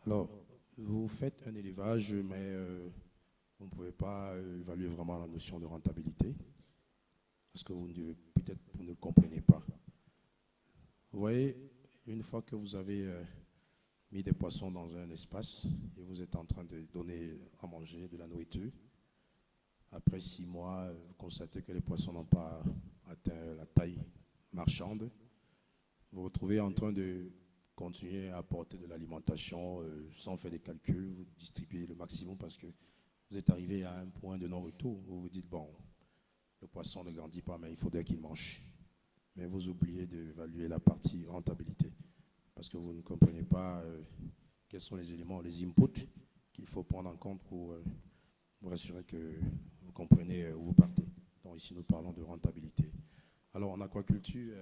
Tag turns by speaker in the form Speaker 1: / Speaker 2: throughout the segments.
Speaker 1: Alors, vous faites un élevage, mais vous ne pouvez pas évaluer vraiment la notion de rentabilité, parce que peut-être vous ne le comprenez pas. Vous voyez, une fois que vous avez mis des poissons dans un espace et vous êtes en train de donner à manger de la nourriture, après 6 mois, vous constatez que les poissons n'ont pas atteint la taille marchande, vous vous retrouvez en train de continuer à apporter de l'alimentation sans faire des calculs, vous distribuez le maximum parce que vous êtes arrivé à un point de non-retour. Vous vous dites, bon, le poisson ne grandit pas, mais il faudrait qu'il mange. Mais vous oubliez d'évaluer la partie rentabilité parce que vous ne comprenez pas quels sont les éléments, les inputs qu'il faut prendre en compte pour vous rassurer que vous comprenez où vous partez. Donc ici, nous parlons de rentabilité. Alors en aquaculture,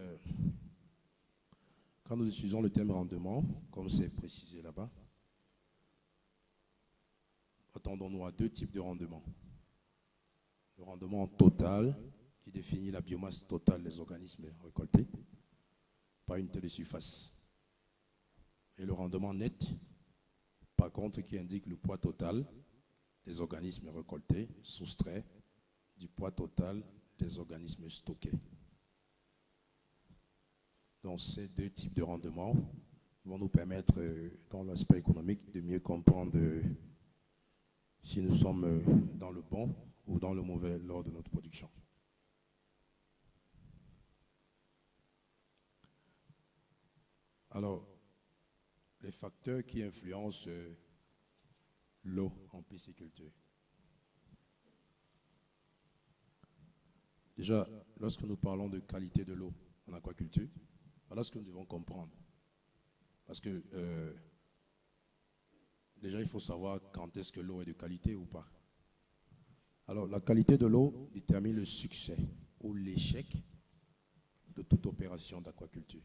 Speaker 1: quand nous utilisons le terme rendement, comme c'est précisé là-bas, attendons-nous à 2 types de rendement. Le rendement total, qui définit la biomasse totale des organismes récoltés, par unité de surface. Et le rendement net, par contre, qui indique le poids total des organismes récoltés, soustrait du poids total des organismes stockés. Donc ces 2 types de rendements vont nous permettre, dans l'aspect économique, de mieux comprendre si nous sommes dans le bon ou dans le mauvais lors de notre production. Alors, les facteurs qui influencent l'eau en pisciculture. Déjà, lorsque nous parlons de qualité de l'eau en aquaculture, voilà ce que nous devons comprendre. Parce que déjà, il faut savoir quand est-ce que l'eau est de qualité ou pas. Alors, la qualité de l'eau détermine le succès ou l'échec de toute opération d'aquaculture.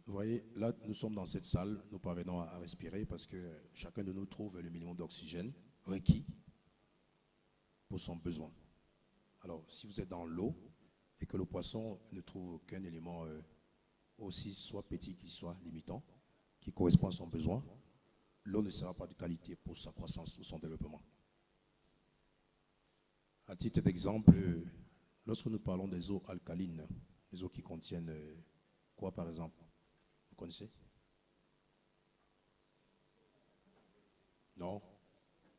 Speaker 1: Vous voyez, là, nous sommes dans cette salle, nous parvenons à respirer parce que chacun de nous trouve le minimum d'oxygène requis pour son besoin. Alors, si vous êtes dans l'eau et que le poisson ne trouve aucun élément aussi soit petit qu'il soit limitant, qui correspond à son besoin, l'eau ne sera pas de qualité pour sa croissance ou son développement. À titre d'exemple, lorsque nous parlons des eaux alcalines, les eaux qui contiennent quoi par exemple? Vous connaissez? Non,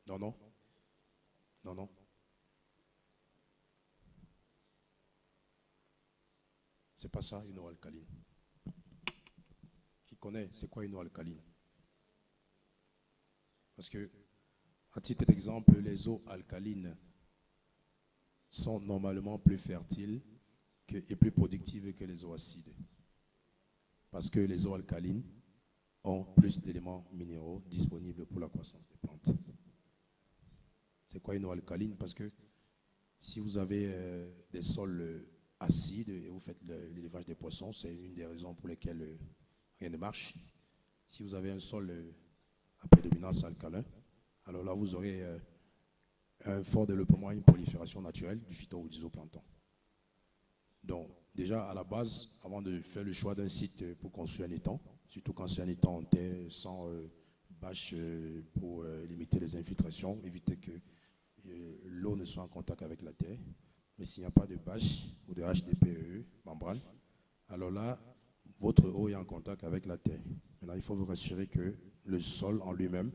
Speaker 1: non, non, non, non. C'est pas ça une eau alcaline. Qui connaît, c'est quoi une eau alcaline? Parce que, à titre d'exemple, les eaux alcalines sont normalement plus fertiles et plus productives que les eaux acides. Parce que les eaux alcalines ont plus d'éléments minéraux disponibles pour la croissance des plantes. C'est quoi une eau alcaline? Parce que si vous avez des sols acides et vous faites l'élevage des poissons, c'est une des raisons pour lesquelles rien ne marche. Si vous avez un sol à prédominance alcalin, alors là vous aurez un fort développement et une prolifération naturelle du phyto ou du zooplancton. Donc déjà à la base, avant de faire le choix d'un site pour construire un étang, surtout quand c'est un étang en terre sans bâche pour limiter les infiltrations, éviter que l'eau ne soit en contact avec la terre. Mais s'il n'y a pas de bâche ou de HDPE, membrane, alors là, votre eau est en contact avec la terre. Maintenant, il faut vous rassurer que le sol en lui-même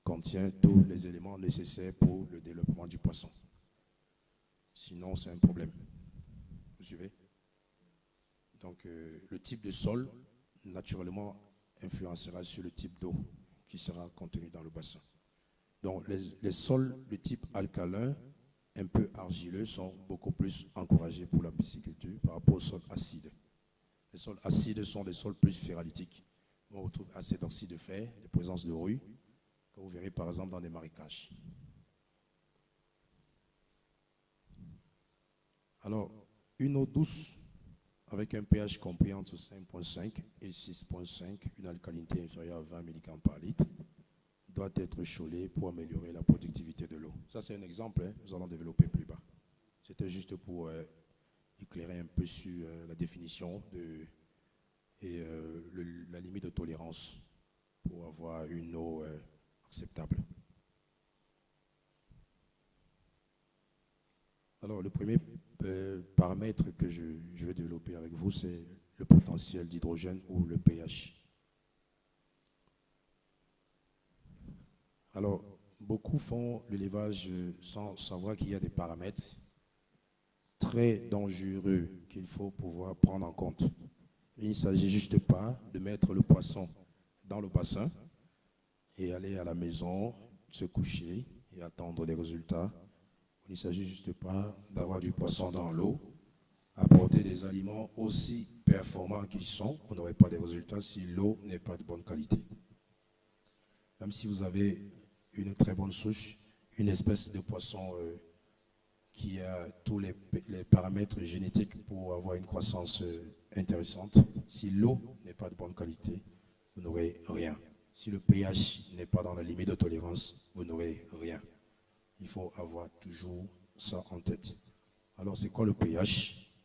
Speaker 1: contient tous les éléments nécessaires pour le développement du poisson. Sinon, c'est un problème. Vous suivez? Donc, le type de sol, naturellement, influencera sur le type d'eau qui sera contenu dans le bassin. Donc, les sols de type alcalin, un peu argileux, sont beaucoup plus encouragés pour la pisciculture par rapport aux sols acides. Les sols acides sont des sols plus ferralitiques. On retrouve assez d'oxyde de fer, de présence de rouille, que vous verrez par exemple dans des marécages. Alors, une eau douce avec un pH compris entre 5,5 et 6,5, une alcalinité inférieure à 20 mg par litre, doit être chaulée pour améliorer la productivité de l'eau. Ça, c'est un exemple, hein, nous allons développer plus bas. C'était juste pour éclairer un peu sur la définition et la limite de tolérance pour avoir une eau acceptable. Alors, le premier paramètre que je vais développer avec vous, c'est le potentiel d'hydrogène ou le pH. Alors, beaucoup font l'élevage sans savoir qu'il y a des paramètres très dangereux qu'il faut pouvoir prendre en compte. Il ne s'agit juste pas de mettre le poisson dans le bassin et aller à la maison, se coucher et attendre les résultats. Il ne s'agit juste pas d'avoir du poisson dans l'eau, apporter des aliments aussi performants qu'ils sont. On n'aurait pas de résultats si l'eau n'est pas de bonne qualité. Même si vous avez une très bonne souche, une espèce de poisson qui a tous les paramètres génétiques pour avoir une croissance intéressante, si l'eau n'est pas de bonne qualité, vous n'aurez rien. Si le pH n'est pas dans la limite de tolérance, vous n'aurez rien. Il faut avoir toujours ça en tête. Alors, c'est quoi le pH?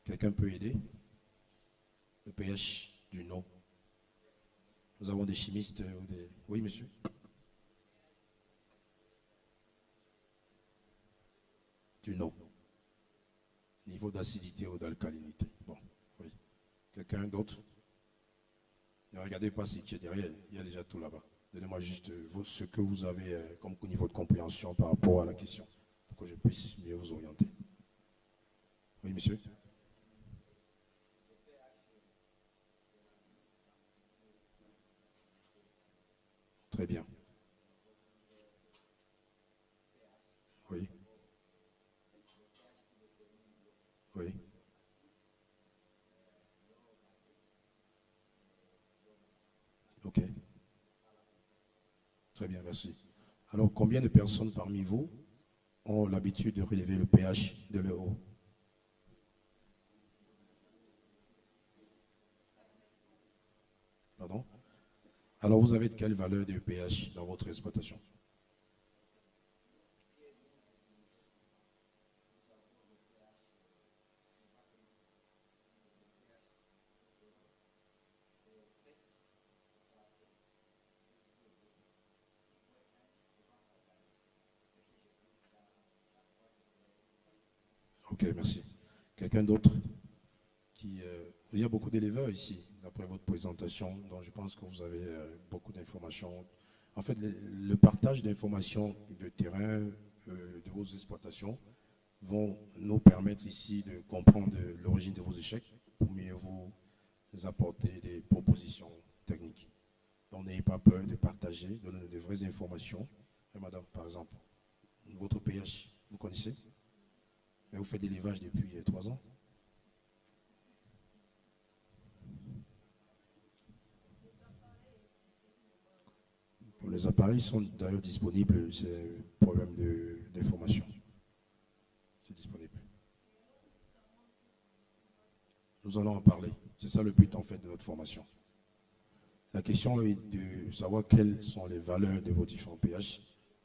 Speaker 1: Quelqu'un peut aider? Le pH d'une eau. Nous avons des chimistes ou des... Oui, monsieur? D'une eau. Niveau d'acidité ou d'alcalinité. Bon, oui. Quelqu'un d'autre? Ne regardez pas ce qui est derrière, il y a déjà tout là-bas. Donnez-moi juste ce que vous avez comme niveau de compréhension par rapport à la question, pour que je puisse mieux vous orienter. Oui, monsieur? Très bien. Oui. Oui. OK. Très bien, merci. Alors, combien de personnes parmi vous ont l'habitude de relever le pH de leur eau? Pardon? Alors, vous avez de quelle valeur de pH dans votre exploitation? OK, merci. Quelqu'un d'autre qui... il y a beaucoup d'éleveurs ici, d'après votre présentation, donc je pense que vous avez beaucoup d'informations. En fait, le partage d'informations de terrain de vos exploitations vont nous permettre ici de comprendre l'origine de vos échecs pour mieux vous apporter des propositions techniques. Donc n'ayez pas peur de partager, de donner de vraies informations. Et madame, par exemple, votre pH, vous connaissez? Mais vous faites de l'élevage depuis 3 ans? Les appareils sont d'ailleurs disponibles, c'est un problème d'information. C'est disponible. Nous allons en parler. C'est ça le but en fait de notre formation. La question est de savoir quelles sont les valeurs de vos différents pH.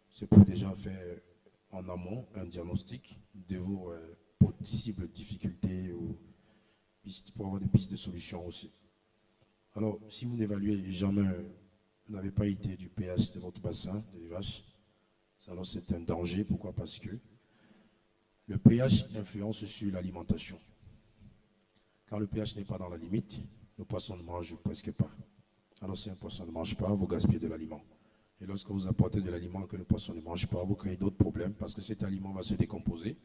Speaker 1: C'est pour déjà faire en amont un diagnostic de vos possibles difficultés ou pistes, pour avoir des pistes de solutions aussi. Alors, si vous n'évaluez jamais, vous n'avez pas idée du pH de votre bassin d'élevage, alors c'est un danger. Pourquoi? Parce que le pH influence sur l'alimentation. Quand le pH n'est pas dans la limite, le poisson ne mange presque pas. Alors si un poisson ne mange pas, vous gaspillez de l'aliment. Et lorsque vous apportez de l'aliment que le poisson ne mange pas, vous créez d'autres problèmes parce que cet aliment va se décomposer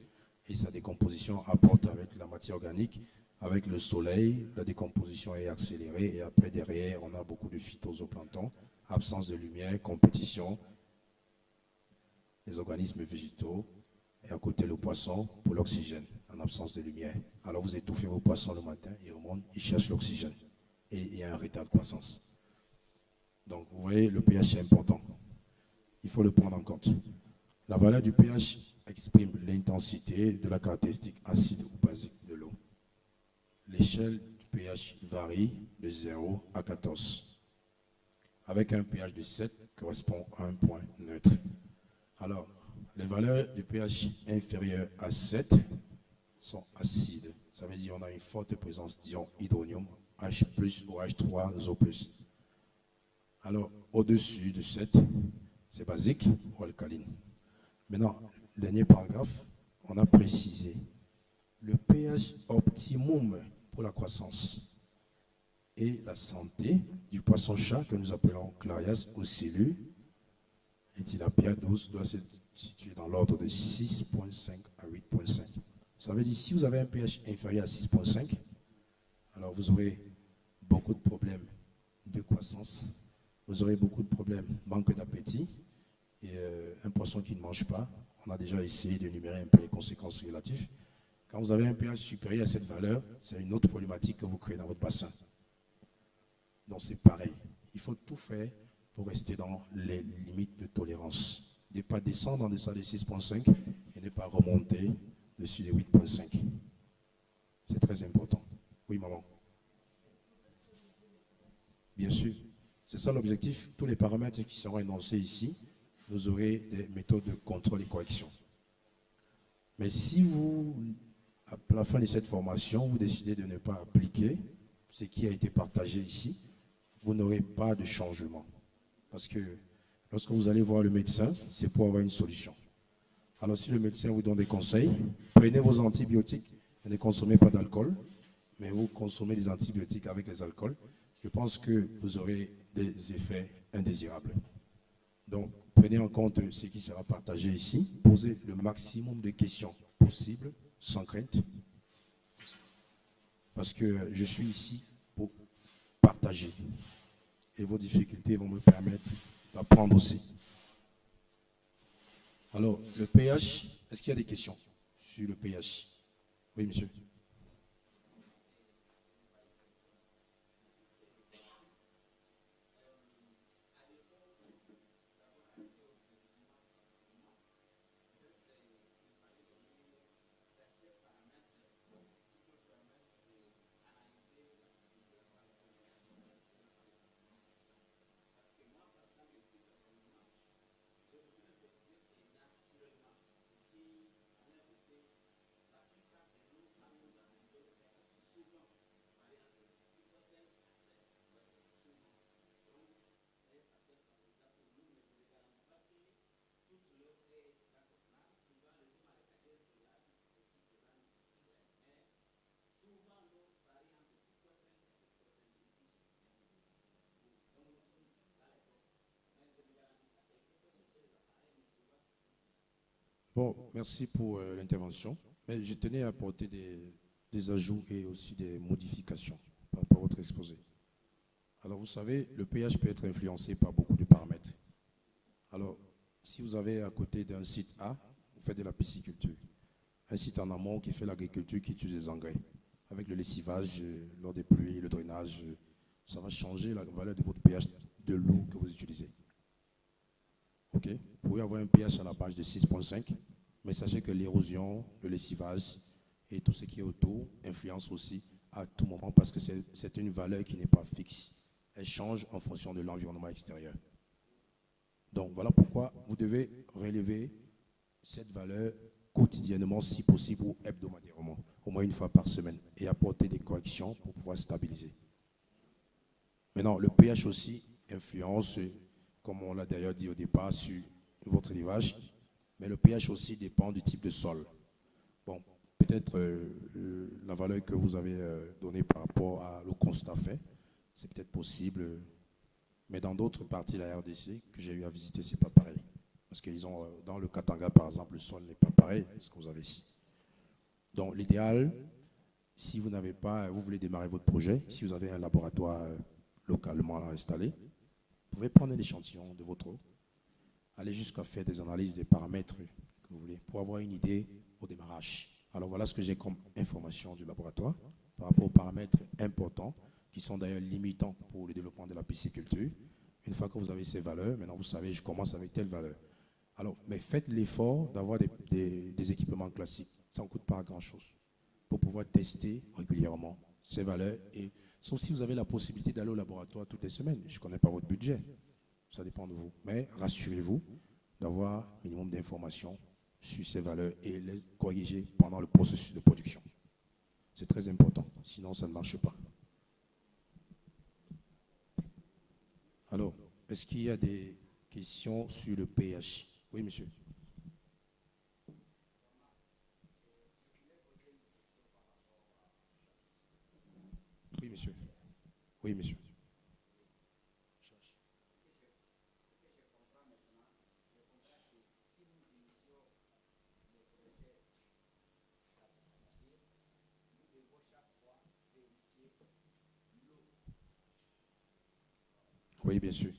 Speaker 1: et sa décomposition apporte avec la matière organique, avec le soleil, la décomposition est accélérée et après derrière on a beaucoup de phytoplancton, absence de lumière, compétition, les organismes végétaux et à côté le poisson pour l'oxygène en absence de lumière. Alors vous étouffez vos poissons le matin, ils remontent, ils cherchent l'oxygène et il y a un retard de croissance. Donc vous voyez, le pH est important. Il faut le prendre en compte. La valeur du pH exprime l'intensité de la caractéristique acide ou basique de l'eau. L'échelle du pH varie de 0 à 14. Avec un pH de 7 correspond à un point neutre. Alors, les valeurs du pH inférieur à 7 sont acides. Ça veut dire qu'on a une forte présence d'ion hydronium, H+, ou H3O+. Alors, au-dessus de 7, c'est basique ou alcaline. Maintenant, le dernier paragraphe, on a précisé le pH optimum pour la croissance et la santé du poisson-chat que nous appelons Clarias ocellus et tilapia douce doit se situer dans l'ordre de 6,5 à 8,5. Ça veut dire si vous avez un pH inférieur à 6,5, alors vous aurez beaucoup de problèmes de croissance, vous aurez beaucoup de problèmes, manque d'appétit, et un poisson qui ne mange pas, on a déjà essayé d'énumérer un peu les conséquences relatives. Quand vous avez un pH supérieur à cette valeur, c'est une autre problématique que vous créez dans votre bassin. Donc c'est pareil, il faut tout faire pour rester dans les limites de tolérance. Ne pas descendre en deçà de 6,5 et ne pas remonter dessus les 8,5. C'est très important. Oui, maman. Bien sûr. C'est ça l'objectif. Tous les paramètres qui seront énoncés ici, vous aurez des méthodes de contrôle et correction. Mais si vous, à la fin de cette formation, vous décidez de ne pas appliquer ce qui a été partagé ici, vous n'aurez pas de changement. Parce que lorsque vous allez voir le médecin, c'est pour avoir une solution. Alors si le médecin vous donne des conseils, prenez vos antibiotiques et ne consommez pas d'alcool, mais vous consommez des antibiotiques avec les alcools, je pense que vous aurez des effets indésirables. Donc, prenez en compte ce qui sera partagé ici, posez le maximum de questions possibles, sans crainte, parce que je suis ici pour partager. Et vos difficultés vont me permettre d'apprendre aussi. Alors, le pH, est-ce qu'il y a des questions sur le pH? Oui, monsieur. Bon, merci pour l'intervention. Mais je tenais à apporter des ajouts et aussi des modifications par rapport à votre exposé. Alors, vous savez, le pH peut être influencé par beaucoup de paramètres. Alors, si vous avez à côté d'un site A, vous faites de la pisciculture. Un site en amont qui fait l'agriculture, qui utilise des engrais. Avec le lessivage, lors des pluies, le drainage, ça va changer la valeur de votre pH de l'eau que vous utilisez. Ok? Vous pouvez avoir un pH à la base de 6,5, mais sachez que l'érosion, le lessivage et tout ce qui est autour influence aussi à tout moment parce que c'est une valeur qui n'est pas fixe. Elle change en fonction de l'environnement extérieur. Donc voilà pourquoi vous devez relever cette valeur quotidiennement si possible ou hebdomadairement, au moins une fois par semaine, et apporter des corrections pour pouvoir stabiliser. Maintenant, le pH aussi influence, comme on l'a d'ailleurs dit au départ, sur votre élevage, mais le pH aussi dépend du type de sol. Bon, peut-être la valeur que vous avez donnée par rapport au constat fait, c'est peut-être possible, mais dans d'autres parties de la RDC que j'ai eu à visiter, c'est pas pareil. Parce qu'ils ont, dans le Katanga par exemple, le sol n'est pas pareil, ce que vous avez ici. Donc l'idéal, si vous n'avez pas, vous voulez démarrer votre projet, si vous avez un laboratoire localement installé, vous pouvez prendre un échantillon de votre eau, aller jusqu'à faire des analyses des paramètres que vous voulez, pour avoir une idée au démarrage. Alors voilà ce que j'ai comme information du laboratoire par rapport aux paramètres importants qui sont d'ailleurs limitants pour le développement de la pisciculture. Une fois que vous avez ces valeurs, maintenant vous savez, je commence avec telle valeur. Alors, mais faites l'effort d'avoir des équipements classiques. Ça ne coûte pas grand-chose pour pouvoir tester régulièrement ces valeurs. Et, sauf si vous avez la possibilité d'aller au laboratoire toutes les semaines. Je ne connais pas votre budget. Ça dépend de vous. Mais rassurez-vous d'avoir un minimum d'informations sur ces valeurs et les corriger pendant le processus de production. C'est très important. Sinon, ça ne marche pas. Alors, est-ce qu'il y a des questions sur le pH? Oui, monsieur. Oui, monsieur. Oui, monsieur. Oui, bien sûr.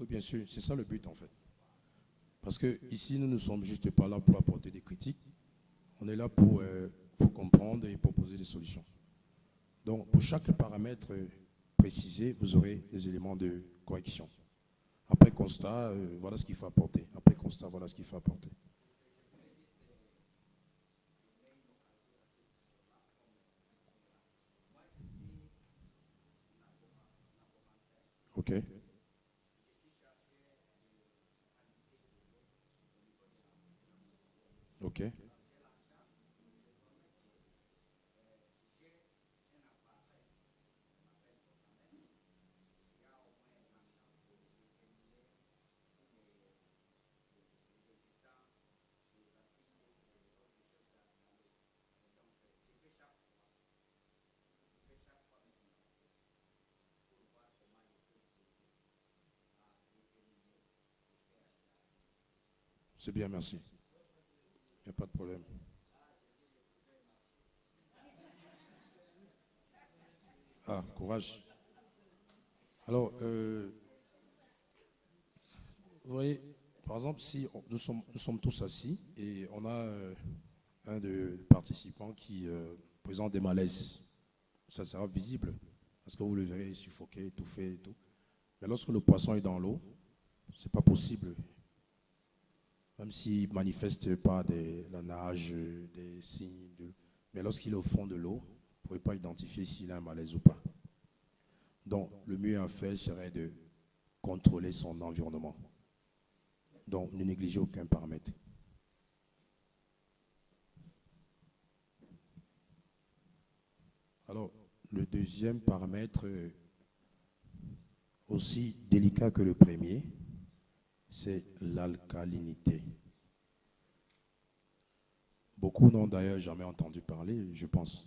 Speaker 1: Oui, bien sûr, c'est ça le but en fait. Parce que ici, nous ne sommes juste pas là pour apporter des critiques, on est là pour comprendre et proposer des solutions. Donc, pour chaque paramètre précisé, vous aurez des éléments de correction. Après constat, voilà ce qu'il faut apporter. Après constat, voilà ce qu'il faut apporter. OK. OK. C'est bien, merci. Il n'y a pas de problème. Ah, courage. Alors, vous voyez, par exemple, si nous sommes tous assis et on a un des participants qui présente des malaises, ça sera visible parce que vous le verrez suffoqué, étouffé et tout. Mais lorsque le poisson est dans l'eau, c'est pas possible. Même s'il ne manifeste pas la nage, des signes. Mais lorsqu'il est au fond de l'eau, vous ne pouvez pas identifier s'il a un malaise ou pas. Donc, le mieux à faire serait de contrôler son environnement. Donc, ne négligez aucun paramètre. Alors, le deuxième paramètre, aussi délicat que le premier, c'est l'alcalinité. Beaucoup n'ont d'ailleurs jamais entendu parler, je pense.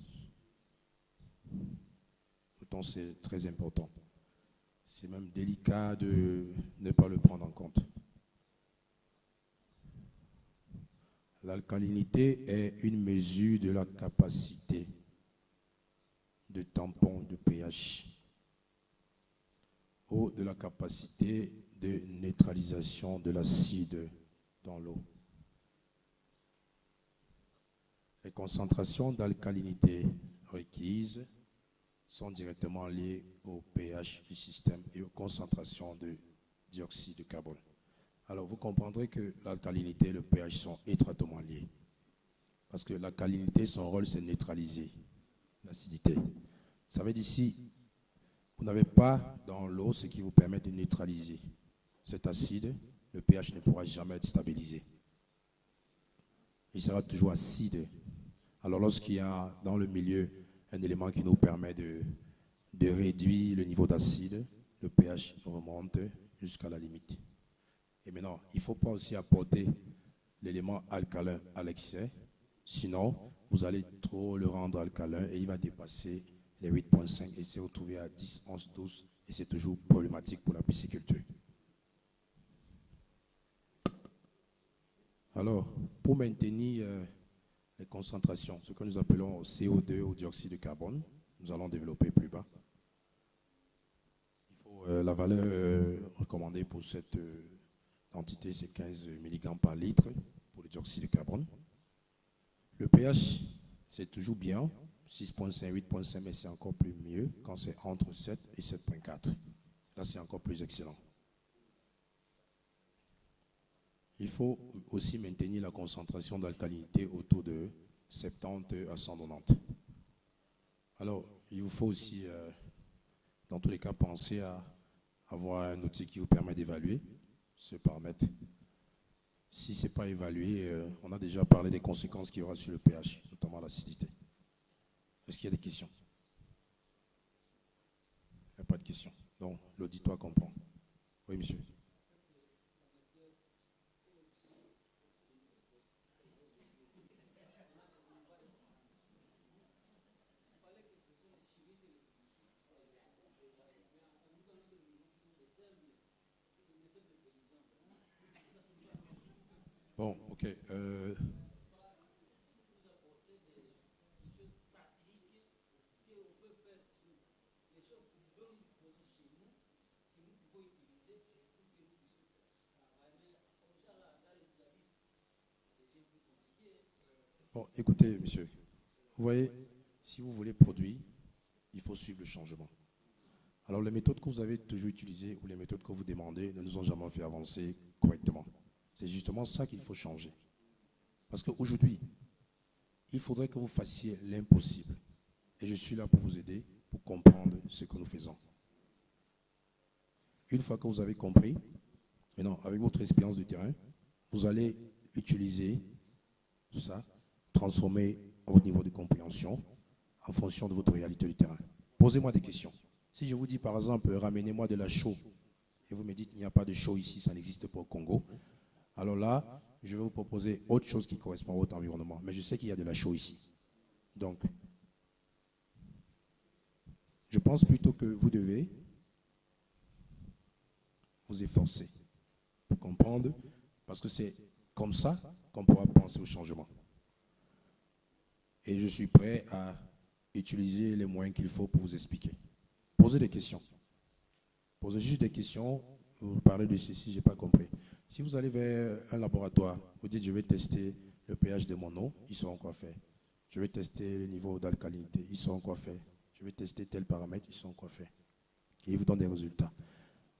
Speaker 1: Pourtant, c'est très important. C'est même délicat de ne pas le prendre en compte. L'alcalinité est une mesure de la capacité de tampon de pH ou de la capacité de neutralisation de l'acide dans l'eau. Les concentrations d'alcalinité requises sont directement liées au pH du système et aux concentrations de dioxyde de carbone. Alors vous comprendrez que l'alcalinité et le pH sont étroitement liés. Parce que l'alcalinité, son rôle, c'est neutraliser l'acidité. Ça veut dire si vous n'avez pas dans l'eau ce qui vous permet de neutraliser cet acide, le pH ne pourra jamais être stabilisé. Il sera toujours acide. Alors lorsqu'il y a dans le milieu un élément qui nous permet de réduire le niveau d'acide, le pH remonte jusqu'à la limite. Et maintenant, il ne faut pas aussi apporter l'élément alcalin à l'excès, sinon vous allez trop le rendre alcalin et il va dépasser les 8,5 et s'est retrouvé à 10, 11, 12 et c'est toujours problématique pour la pisciculture. Alors, pour maintenir les concentrations, ce que nous appelons CO2 ou dioxyde de carbone, nous allons développer plus bas. Il faut, la valeur recommandée pour cette quantité, c'est 15 mg par litre pour le dioxyde de carbone. Le pH, c'est toujours bien, 6.5, 8.5, mais c'est encore plus mieux quand c'est entre 7 et 7.4. Là, c'est encore plus excellent. Il faut aussi maintenir la concentration d'alcalinité autour de 70 à 190. Alors, il vous faut aussi, dans tous les cas, penser à avoir un outil qui vous permet d'évaluer ce paramètre. Si ce n'est pas évalué, on a déjà parlé des conséquences qu'il y aura sur le pH, notamment l'acidité. Est-ce qu'il y a des questions? Il n'y a pas de questions. Donc, l'auditoire comprend. Oui, monsieur. Bon, ok. Bon, écoutez, monsieur. Vous voyez, si vous voulez produire, il faut suivre le changement. Alors, les méthodes que vous avez toujours utilisées ou les méthodes que vous demandez ne nous ont jamais fait avancer correctement. C'est justement ça qu'il faut changer. Parce qu'aujourd'hui, il faudrait que vous fassiez l'impossible. Et je suis là pour vous aider, pour comprendre ce que nous faisons. Une fois que vous avez compris, maintenant, avec votre expérience de terrain, vous allez utiliser ça, transformer votre niveau de compréhension en fonction de votre réalité du terrain. Posez-moi des questions. Si je vous dis par exemple, ramenez-moi de la chaux, et vous me dites qu'il n'y a pas de chaux ici, ça n'existe pas au Congo, alors là, je vais vous proposer autre chose qui correspond à votre environnement. Mais je sais qu'il y a de la chaux ici. Donc, je pense plutôt que vous devez vous efforcer pour comprendre, parce que c'est comme ça qu'on pourra penser au changement. Et je suis prêt à utiliser les moyens qu'il faut pour vous expliquer. Posez des questions. Posez juste des questions. Vous parlez de ceci, je n'ai pas compris. Si vous allez vers un laboratoire, vous dites je vais tester le pH de mon eau, ils sauront quoi faire. Je vais tester le niveau d'alcalinité, ils sauront quoi faire. Je vais tester tel paramètre, ils sauront quoi faire. Et ils vous donnent des résultats.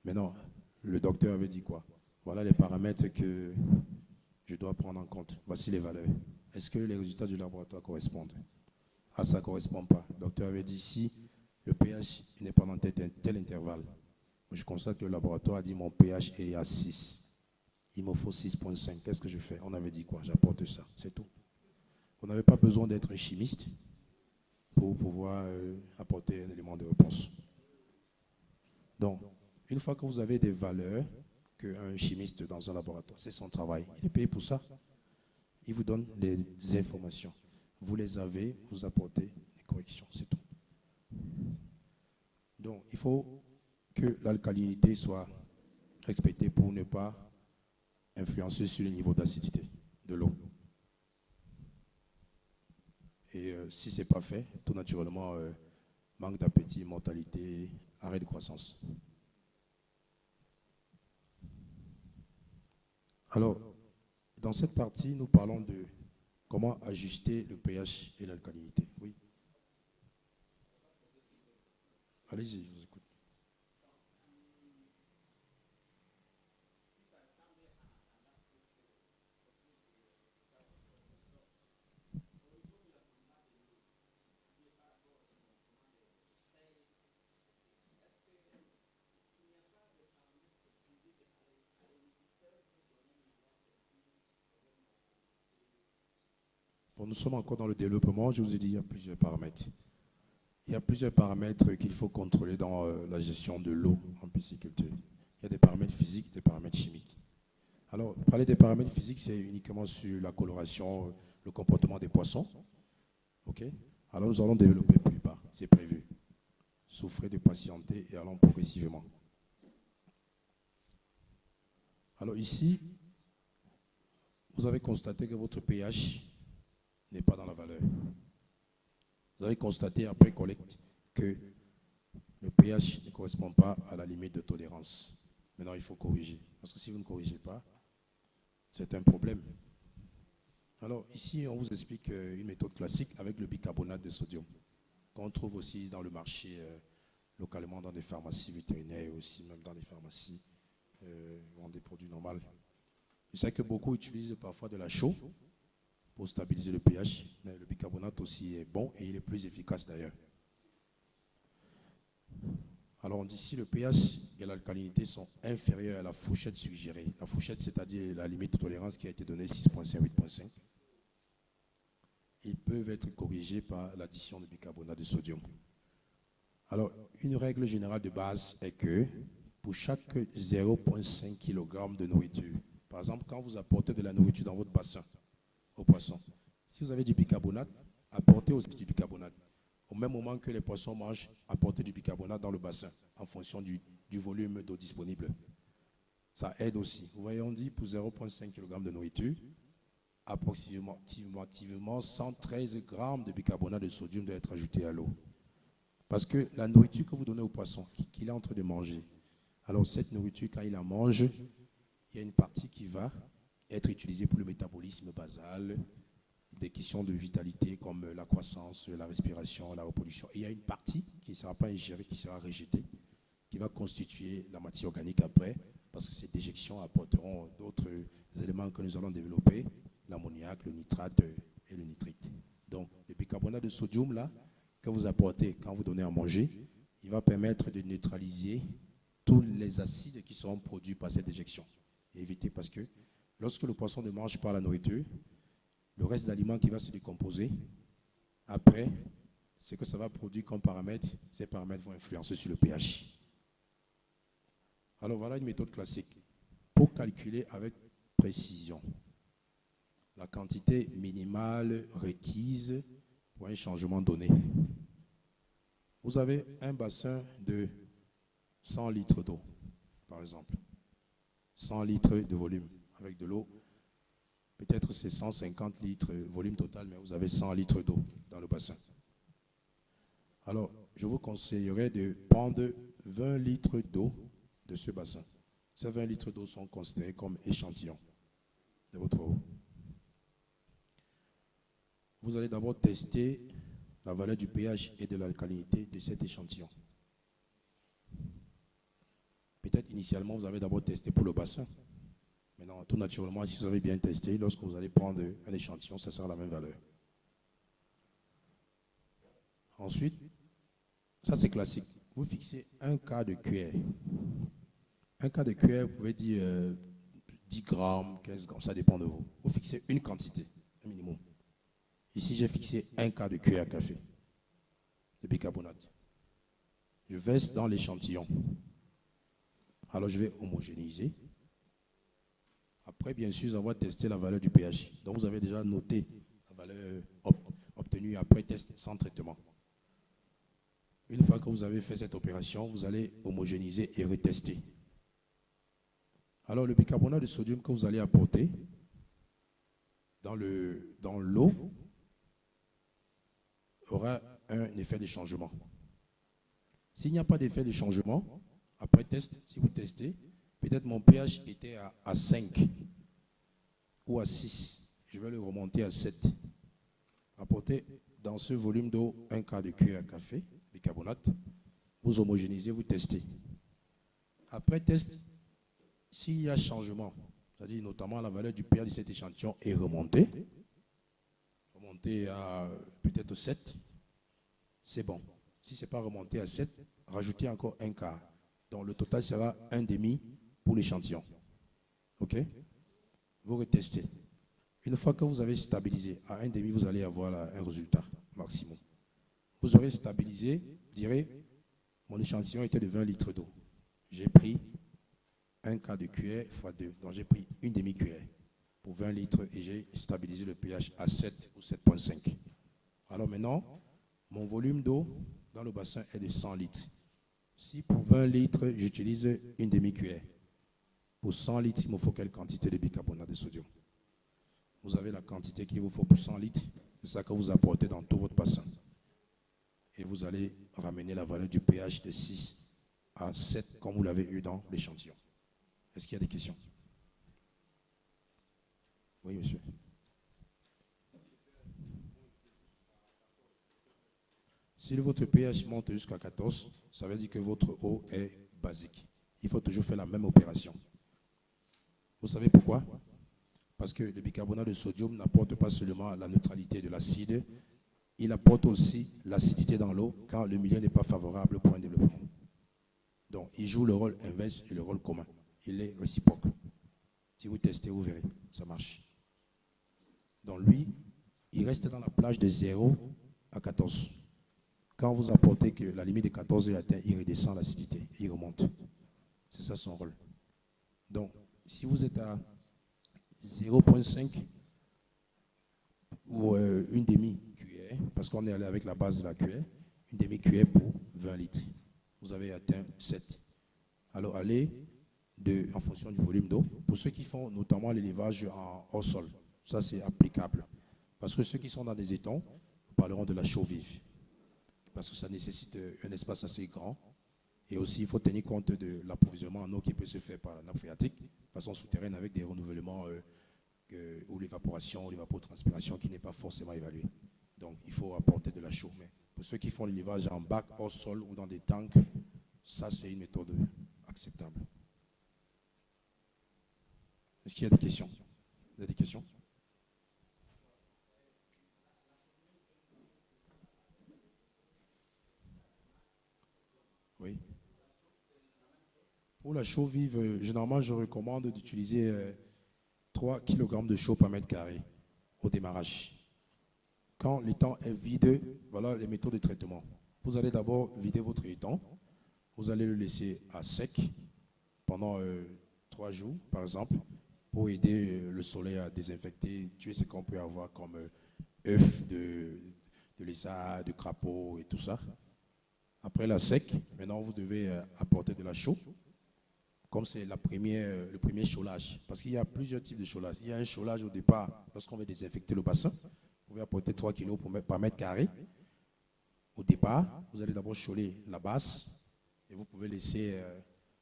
Speaker 1: Maintenant, le docteur avait dit quoi? Voilà les paramètres que je dois prendre en compte. Voici les valeurs. Est-ce que les résultats du laboratoire correspondent? Ah, ça ne correspond pas. Le docteur avait dit si le pH n'est pas dans tel intervalle. Je constate que le laboratoire a dit mon pH est à 6. Il me faut 6.5. Qu'est-ce que je fais? On avait dit quoi? J'apporte ça. C'est tout. Vous n'avez pas besoin d'être un chimiste pour pouvoir apporter un élément de réponse. Donc, une fois que vous avez des valeurs qu'un chimiste dans un laboratoire, c'est son travail. Il est payé pour ça. Il vous donne les informations. Vous les avez, vous apportez les corrections. C'est tout. Donc, il faut que l'alcalinité soit respectée pour ne pas influencer sur le niveau d'acidité de l'eau. Et si ce n'est pas fait, tout naturellement, manque d'appétit, mortalité, arrêt de croissance. Alors, dans cette partie, nous parlons de comment ajuster le pH et l'alcalinité. Oui. Allez-y, je vous écoute. Bon, nous sommes encore dans le développement. Je vous ai dit qu'il y a plusieurs paramètres. Il y a plusieurs paramètres qu'il faut contrôler dans la gestion de l'eau en pisciculture. Il y a des paramètres physiques, des paramètres chimiques. Alors, parler des paramètres physiques, c'est uniquement sur la coloration, le comportement des poissons. OK? Alors, nous allons développer plus bas, c'est prévu. Souffrez de patienter et allons progressivement. Alors ici, vous avez constaté que votre pH n'est pas dans la valeur. Vous avez constaté après collecte que le pH ne correspond pas à la limite de tolérance. Maintenant, il faut corriger. Parce que si vous ne corrigez pas, c'est un problème. Alors ici, on vous explique une méthode classique avec le bicarbonate de sodium, qu'on trouve aussi dans le marché localement dans des pharmacies vétérinaires et aussi même dans les pharmacies vont des produits normaux. Je sais que beaucoup utilisent parfois de la chaux pour stabiliser le pH, mais le bicarbonate aussi est bon et il est plus efficace d'ailleurs. Alors on dit si le pH et l'alcalinité sont inférieurs à la fourchette suggérée, la fourchette c'est-à-dire la limite de tolérance qui a été donnée 6.5, 8.5, ils peuvent être corrigés par l'addition de bicarbonate de sodium. Alors une règle générale de base est que pour chaque 0.5 kg de nourriture, par exemple quand vous apportez de la nourriture dans votre bassin aux poissons, si vous avez du bicarbonate, apportez aussi du bicarbonate. Au même moment que les poissons mangent, apportez du bicarbonate dans le bassin en fonction du volume d'eau disponible. Ça aide aussi. Vous voyez, on dit pour 0,5 kg de nourriture, approximativement 113 g de bicarbonate de sodium doit être ajouté à l'eau. Parce que la nourriture que vous donnez au poisson, qu'il est en train de manger, alors cette nourriture, quand il la mange, il y a une partie qui va être utilisée pour le métabolisme basal, des questions de vitalité comme la croissance, la respiration, la reproduction. Et il y a une partie qui ne sera pas ingérée, qui sera rejetée, qui va constituer la matière organique après, parce que ces déjections apporteront d'autres éléments que nous allons développer, l'ammoniac, le nitrate et le nitrite. Donc, le bicarbonate de sodium, là, que vous apportez quand vous donnez à manger, il va permettre de neutraliser tous les acides qui seront produits par cette déjection. Et éviter, parce que lorsque le poisson ne mange pas la nourriture, le reste d'aliments qui va se décomposer, après, ce que ça va produire comme paramètres, ces paramètres vont influencer sur le pH. Alors voilà une méthode classique pour calculer avec précision la quantité minimale requise pour un changement donné. Vous avez un bassin de 100 litres d'eau, par exemple. 100 litres de volume avec de l'eau. Peut-être c'est 150 litres volume total, mais vous avez 100 litres d'eau dans le bassin. Alors, je vous conseillerais de prendre 20 litres d'eau de ce bassin. Ces 20 litres d'eau sont considérés comme échantillons de votre eau. Vous allez d'abord tester la valeur du pH et de l'alcalinité de cet échantillon. Peut-être initialement, vous avez d'abord testé pour le bassin. Maintenant, tout naturellement, si vous avez bien testé, lorsque vous allez prendre un échantillon, ça sera la même valeur. Ensuite, ça c'est classique. Vous fixez un quart de cuillère. Un quart de cuillère, vous pouvez dire 10 grammes, 15 grammes, ça dépend de vous. Vous fixez une quantité, un minimum. Ici, j'ai fixé un quart de cuillère à café de bicarbonate. Je verse dans l'échantillon. Alors, je vais homogénéiser. Après, bien sûr, on va tester la valeur du pH. Donc, vous avez déjà noté la valeur obtenue après test sans traitement. Une fois que vous avez fait cette opération, vous allez homogénéiser et retester. Alors, le bicarbonate de sodium que vous allez apporter dans l'eau aura un effet de changement. S'il n'y a pas d'effet de changement, après test, si vous testez, peut-être mon pH était à 5 ou à 6. Je vais le remonter à 7. Apportez dans ce volume d'eau un quart de cuillère à café, bicarbonate. Vous homogénéisez, vous testez. Après test, s'il y a changement, c'est-à-dire notamment la valeur du pH de cet échantillon est remontée à peut-être 7, c'est bon. Si ce n'est pas remonté à 7, rajoutez encore un quart. Donc le total sera un demi pour l'échantillon. OK? Vous retestez. Une fois que vous avez stabilisé à un demi, vous allez avoir un résultat maximum. Vous aurez stabilisé, vous direz, mon échantillon était de 20 litres d'eau. J'ai pris un quart de cuillère x 2. Donc j'ai pris une demi-cuillère pour 20 litres et j'ai stabilisé le pH à 7 ou 7.5. Alors maintenant, mon volume d'eau dans le bassin est de 100 litres. Si pour 20 litres, j'utilise une demi-cuillère, pour 100 litres, il me faut quelle quantité de bicarbonate de sodium? Vous avez la quantité qu'il vous faut pour 100 litres, c'est ça que vous apportez dans tout votre bassin. Et vous allez ramener la valeur du pH de 6 à 7, comme vous l'avez eu dans l'échantillon. Est-ce qu'il y a des questions? Oui, monsieur. Si votre pH monte jusqu'à 14, ça veut dire que votre eau est basique. Il faut toujours faire la même opération. Vous savez pourquoi? Parce que le bicarbonate de sodium n'apporte pas seulement la neutralité de l'acide, il apporte aussi l'acidité dans l'eau quand le milieu n'est pas favorable pour un développement. Donc, il joue le rôle inverse et le rôle commun. Il est réciproque. Si vous testez, vous verrez, ça marche. Donc, lui, il reste dans la plage de 0 à 14. Quand vous apportez que la limite de 14 est atteinte, il redescend l'acidité, il remonte. C'est ça son rôle. Donc, si vous êtes à 0,5 ou une demi-cuillère, parce qu'on est allé avec la base de la cuillère, une demi-cuillère pour 20 litres. Vous avez atteint 7. Alors, allez en fonction du volume d'eau. Pour ceux qui font notamment l'élevage hors sol, ça c'est applicable. Parce que ceux qui sont dans des étangs, nous parlerons de la chaux vive. Parce que ça nécessite un espace assez grand. Et aussi, il faut tenir compte de l'approvisionnement en eau qui peut se faire par la nappe phréatique, de façon souterraine, avec des renouvellements ou l'évaporation, ou l'évapotranspiration qui n'est pas forcément évaluée. Donc, il faut apporter de la chaux. Mais pour ceux qui font l'élevage en bac, hors sol ou dans des tanks, ça, c'est une méthode acceptable. Est-ce qu'il y a des questions? Vous avez des questions? Oui. Pour la chaux vive, généralement, je recommande d'utiliser 3 kg de chaux par mètre carré au démarrage. Quand l'étang est vide, voilà les méthodes de traitement. Vous allez d'abord vider votre étang. Vous allez le laisser à sec pendant 3 jours, par exemple, pour aider le soleil à désinfecter, tuer ce qu'on peut avoir comme œufs de lézard, de crapaud et tout ça. Après la sec, maintenant vous devez apporter de la chaux, comme c'est le premier chaulage. Parce qu'il y a plusieurs types de chaulage. Il y a un chaulage au départ, lorsqu'on veut désinfecter le bassin, vous pouvez apporter 3 kg par mètre carré. Au départ, vous allez d'abord chauler la base et vous pouvez laisser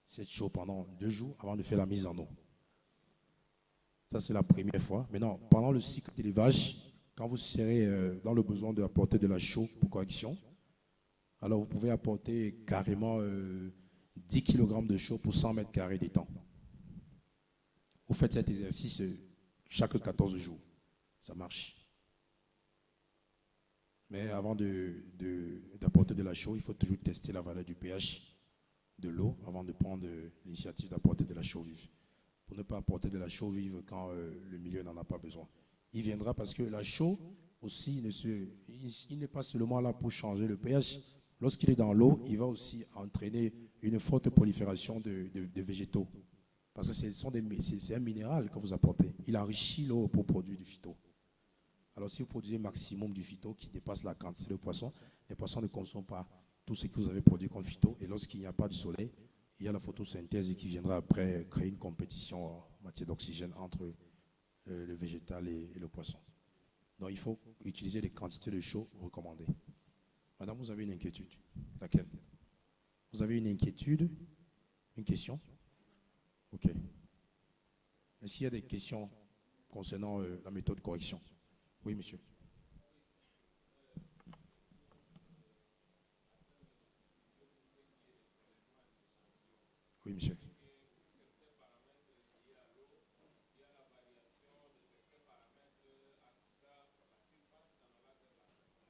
Speaker 1: cette chaux pendant 2 jours avant de faire la mise en eau. Ça, c'est la première fois. Maintenant, pendant le cycle d'élevage, quand vous serez dans le besoin d'apporter de la chaux pour correction, alors vous pouvez apporter carrément 10 kg de chaux pour 100 mètres carrés d'étang. Vous faites cet exercice chaque 14 jours. Ça marche. Mais avant d'apporter de la chaux, il faut toujours tester la valeur du pH de l'eau avant de prendre l'initiative d'apporter de la chaux vive. Pour ne pas apporter de la chaux vive quand le milieu n'en a pas besoin. Il viendra parce que la chaux aussi, il n'est pas seulement là pour changer le pH. Lorsqu'il est dans l'eau, il va aussi entraîner une forte prolifération de végétaux. Parce que c'est un minéral que vous apportez. Il enrichit l'eau pour produire du phyto. Alors si vous produisez maximum du phyto qui dépasse la quantité de poissons, les poissons ne consomment pas tout ce que vous avez produit comme phyto. Et lorsqu'il n'y a pas de soleil, il y a la photosynthèse qui viendra après créer une compétition en matière d'oxygène entre le végétal et le poisson. Donc il faut utiliser les quantités de chaux recommandées. Madame, vous avez une inquiétude. Laquelle? Vous avez une inquiétude? Une question? Ok. Est-ce qu'il y a des questions concernant la méthode de correction? Oui, monsieur. Oui, monsieur.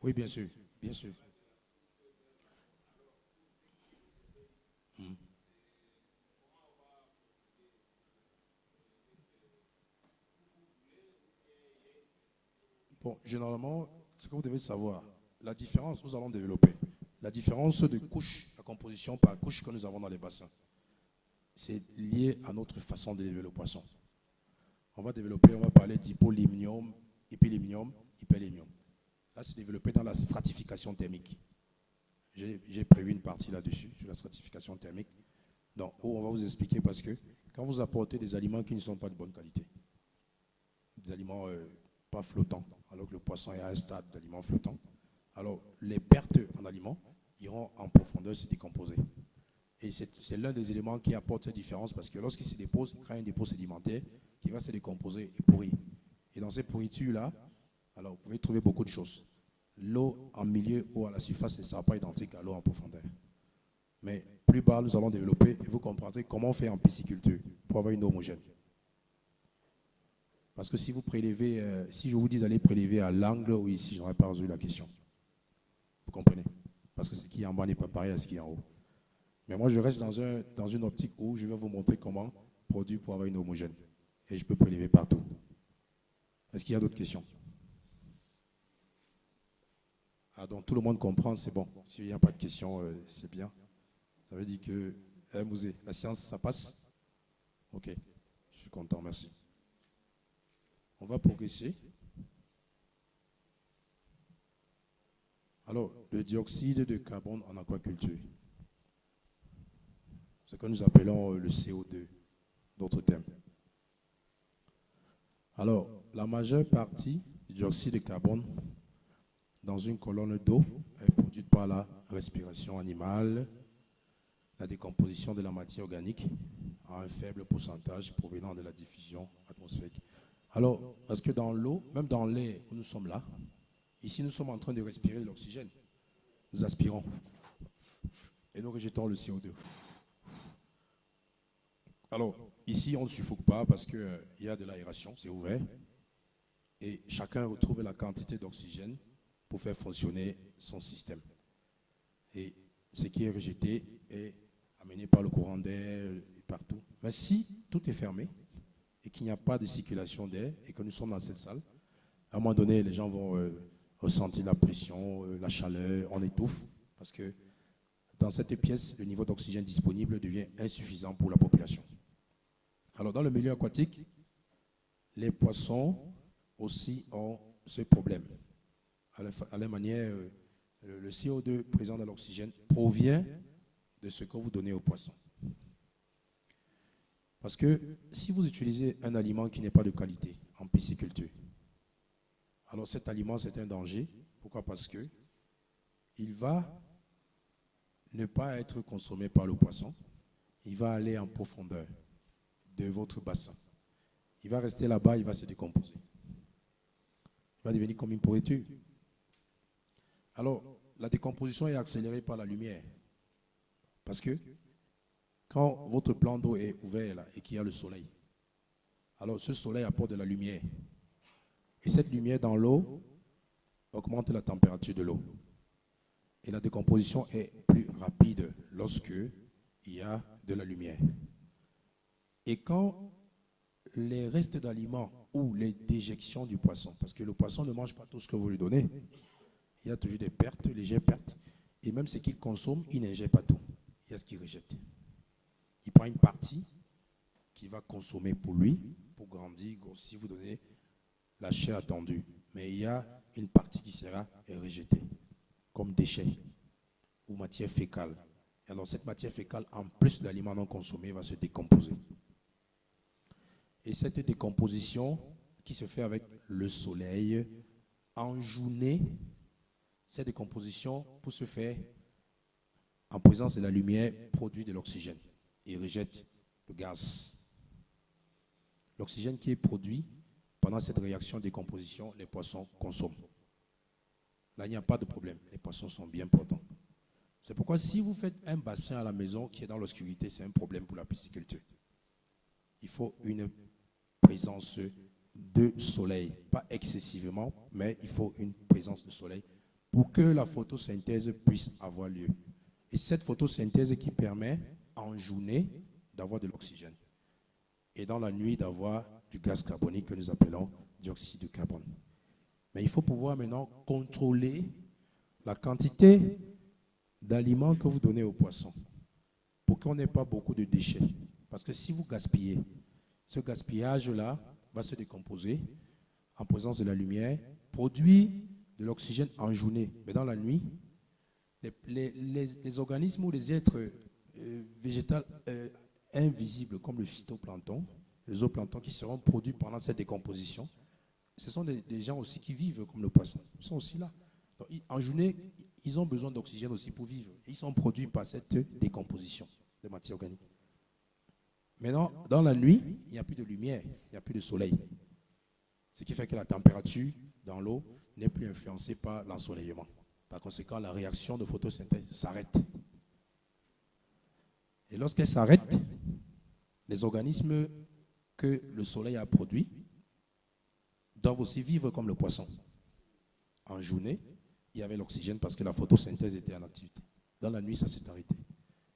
Speaker 1: Oui, bien sûr. Bien sûr. Hmm. Bon, généralement, ce que vous devez savoir, la différence, nous allons développer, la différence de couche, la composition par couche que nous avons dans les bassins, c'est lié à notre façon d'élever le poisson. On va parler d'hypolimnium, hypilimnium, hyperlimnium. Là, c'est développé dans la stratification thermique. J'ai prévu une partie là-dessus, sur la stratification thermique. Donc, on va vous expliquer parce que quand vous apportez des aliments qui ne sont pas de bonne qualité, des aliments pas flottants, alors que le poisson est à un stade d'aliment flottant, alors les pertes en aliments iront en profondeur se décomposer. Et c'est l'un des éléments qui apporte cette différence parce que lorsqu'il se dépose, il crée un dépôt sédimentaire qui va se décomposer et pourrir. Et dans ces pourritures-là, alors vous pouvez trouver beaucoup de choses. l'eau en milieu ou à la surface ne sera pas identique à l'eau en profondeur. Mais plus bas, nous allons développer et vous comprendrez comment on fait en pisciculture pour avoir une eau homogène. Parce que si vous prélevez, si je vous dis d'aller prélever à l'angle ou ici, je n'aurais pas résolu la question. Vous comprenez? Parce que ce qui est en bas n'est pas pareil à ce qui est en haut. Mais moi, je reste dans une optique où je vais vous montrer comment produire pour avoir une eau homogène. Et je peux prélever partout. Est-ce qu'il y a d'autres questions? Ah, donc tout le monde comprend, c'est bon. S'il n'y a pas de questions, c'est bien. Ça veut dire que, Mouzé, la science, ça passe? Ok, je suis content, merci. On va progresser. Alors, le dioxyde de carbone en aquaculture, ce que nous appelons le CO2, d'autres termes. Alors, la majeure partie du dioxyde de carbone dans une colonne d'eau est produite par la respiration animale, la décomposition de la matière organique à un faible pourcentage provenant de la diffusion atmosphérique. Alors, parce que dans l'eau, même dans l'air où nous sommes là, ici nous sommes en train de respirer de l'oxygène. Nous aspirons et nous rejetons le CO2. Alors, ici, on ne suffoque pas parce qu'il y a de l'aération, c'est ouvert. Et chacun retrouve la quantité d'oxygène pour faire fonctionner son système. Et ce qui est rejeté est amené par le courant d'air partout. Mais si tout est fermé et qu'il n'y a pas de circulation d'air et que nous sommes dans cette salle, à un moment donné, les gens vont ressentir la pression, la chaleur, on étouffe parce que dans cette pièce, le niveau d'oxygène disponible devient insuffisant pour la population. Alors, dans le milieu aquatique, les poissons aussi ont ce problème. À la manière, le CO2 présent dans l'oxygène provient de ce que vous donnez aux poissons. Parce que si vous utilisez un aliment qui n'est pas de qualité en pisciculture, alors cet aliment, c'est un danger. Pourquoi? Parce que il va ne pas être consommé par le poisson. Il va aller en profondeur de votre bassin. Il va rester là-bas, il va se décomposer. Il va devenir comme une pourriture. Alors, la décomposition est accélérée par la lumière. Parce que quand votre plan d'eau est ouvert là, et qu'il y a le soleil, alors ce soleil apporte de la lumière. Et cette lumière dans l'eau augmente la température de l'eau. Et la décomposition est plus rapide lorsque il y a de la lumière. Et quand les restes d'aliments ou les déjections du poisson, parce que le poisson ne mange pas tout ce que vous lui donnez, il y a toujours des pertes, légères pertes, et même ce qu'il consomme, il n'ingère pas tout. Il y a ce qu'il rejette. Il prend une partie qu'il va consommer pour lui, pour grandir, grossir, vous donner la chair attendue. Mais il y a une partie qui sera rejetée, comme déchet ou matière fécale. Et alors cette matière fécale, en plus de l'aliment non consommé, va se décomposer. Et cette décomposition qui se fait avec le soleil, en journée, cette décomposition, pour se faire en présence de la lumière, produit de l'oxygène et rejette le gaz. L'oxygène qui est produit pendant cette réaction de décomposition, les poissons consomment. Là, il n'y a pas de problème. Les poissons sont bien portants. C'est pourquoi si vous faites un bassin à la maison qui est dans l'obscurité, c'est un problème pour la pisciculture. Il faut une présence de soleil. Pas excessivement, mais il faut une présence de soleil pour que la photosynthèse puisse avoir lieu. Et cette photosynthèse qui permet en journée d'avoir de l'oxygène et dans la nuit d'avoir du gaz carbonique que nous appelons dioxyde de carbone. Mais il faut pouvoir maintenant contrôler la quantité d'aliments que vous donnez aux poissons pour qu'on n'ait pas beaucoup de déchets. Parce que si vous gaspillez, ce gaspillage-là va se décomposer en présence de la lumière, produit de l'oxygène en journée. Mais dans la nuit, les organismes ou les êtres végétaux invisibles comme le phytoplancton, les zooplanctons qui seront produits pendant cette décomposition, ce sont des gens aussi qui vivent comme le poisson. Ils sont aussi là. Donc, en journée, ils ont besoin d'oxygène aussi pour vivre. Ils sont produits par cette décomposition de matière organique. Maintenant, dans la nuit, il n'y a plus de lumière, il n'y a plus de soleil. Ce qui fait que la température dans l'eau n'est plus influencée par l'ensoleillement. Par conséquent, la réaction de photosynthèse s'arrête. Et lorsqu'elle s'arrête, les organismes que le soleil a produits doivent aussi vivre comme le poisson. En journée, il y avait l'oxygène parce que la photosynthèse était en activité. Dans la nuit, ça s'est arrêté.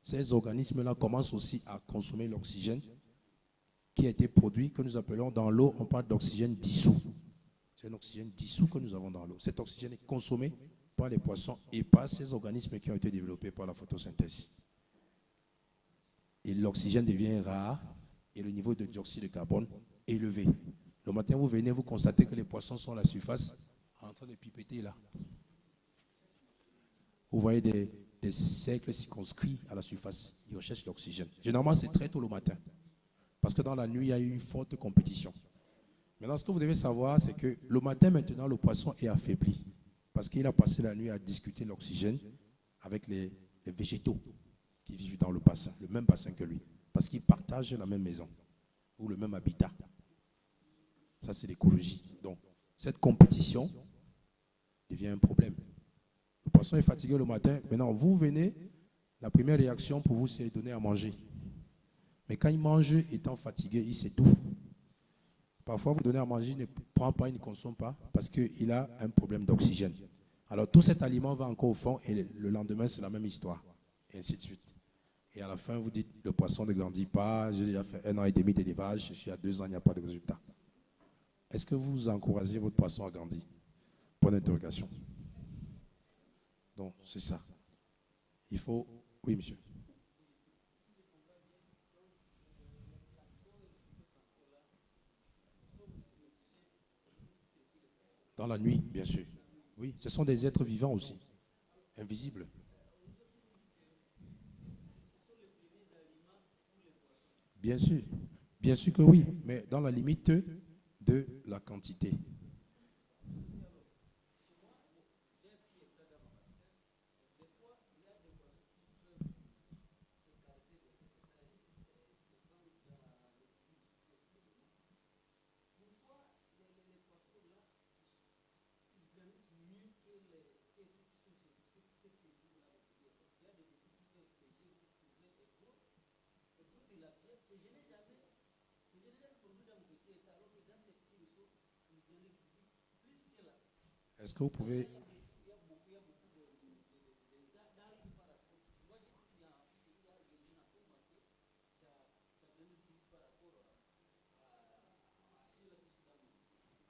Speaker 1: Ces organismes-là commencent aussi à consommer l'oxygène qui a été produit, que nous appelons dans l'eau, on parle d'oxygène dissous. C'est un oxygène dissous que nous avons dans l'eau. Cet oxygène est consommé par les poissons et par ces organismes qui ont été développés par la photosynthèse. Et l'oxygène devient rare et le niveau de dioxyde de carbone élevé. Le matin, vous venez, vous constatez que les poissons sont à la surface en train de pipeter là. Vous voyez des cercles circonscrits à la surface. Ils recherchent l'oxygène. Généralement, c'est très tôt le matin. Parce que dans la nuit, il y a eu une forte compétition. Maintenant, ce que vous devez savoir, c'est que le matin, maintenant, le poisson est affaibli. Parce qu'il a passé la nuit à discuter l'oxygène avec les végétaux qui vivent dans le bassin, le même bassin que lui. Parce qu'ils partagent la même maison ou le même habitat. Ça, c'est l'écologie. Donc, cette compétition devient un problème. Le poisson est fatigué le matin. Maintenant, vous venez, la première réaction pour vous, c'est de donner à manger. Mais quand il mange, étant fatigué, il s'étouffe. Parfois, vous donnez à manger, il ne prend pas, il ne consomme pas, parce qu'il a un problème d'oxygène. Alors, tout cet aliment va encore au fond, et le lendemain, c'est la même histoire, et ainsi de suite. Et à la fin, vous dites, le poisson ne grandit pas, j'ai déjà fait 1 an et demi d'élevage, je suis à 2 ans, il n'y a pas de résultat. Est-ce que vous encouragez votre poisson à grandir? Point d'interrogation. Donc, c'est ça. Il faut... Oui, monsieur. Dans la nuit, bien sûr. Oui, ce sont des êtres vivants aussi, invisibles. Bien sûr que oui, mais dans la limite de la quantité. Est-ce que vous pouvez...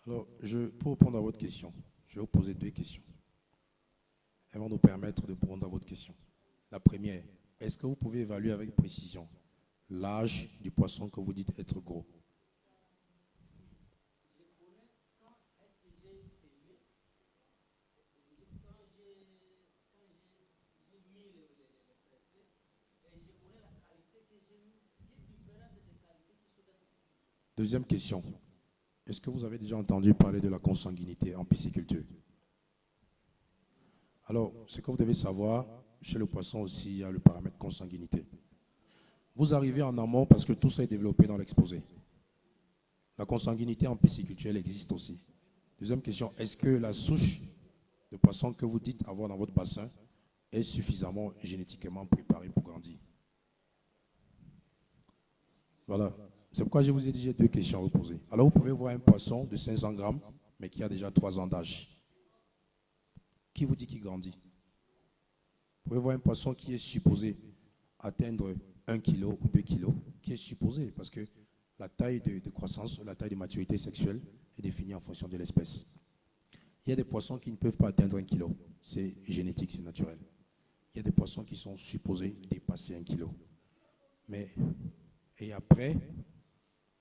Speaker 1: Alors, pour répondre à votre question, je vais vous poser 2 questions. Elles vont nous permettre de répondre à votre question. La première, est-ce que vous pouvez évaluer avec précision l'âge du poisson que vous dites être gros? Deuxième question, est-ce que vous avez déjà entendu parler de la consanguinité en pisciculture? Alors, ce que vous devez savoir, chez le poisson aussi, il y a le paramètre consanguinité. Vous arrivez en amont parce que tout ça est développé dans l'exposé. La consanguinité en pisciculture, elle existe aussi. Deuxième question, est-ce que la souche de poisson que vous dites avoir dans votre bassin est suffisamment génétiquement préparée pour grandir? Voilà. C'est pourquoi je vous ai dit j'ai 2 questions à vous poser. Alors, vous pouvez voir un poisson de 500 grammes, mais qui a déjà 3 ans d'âge. Qui vous dit qu'il grandit? Vous pouvez voir un poisson qui est supposé atteindre 1 kg ou 2 kg, qui est supposé, parce que la taille de croissance, la taille de maturité sexuelle est définie en fonction de l'espèce. Il y a des poissons qui ne peuvent pas atteindre 1 kg. C'est génétique, c'est naturel. Il y a des poissons qui sont supposés dépasser 1 kg. Et après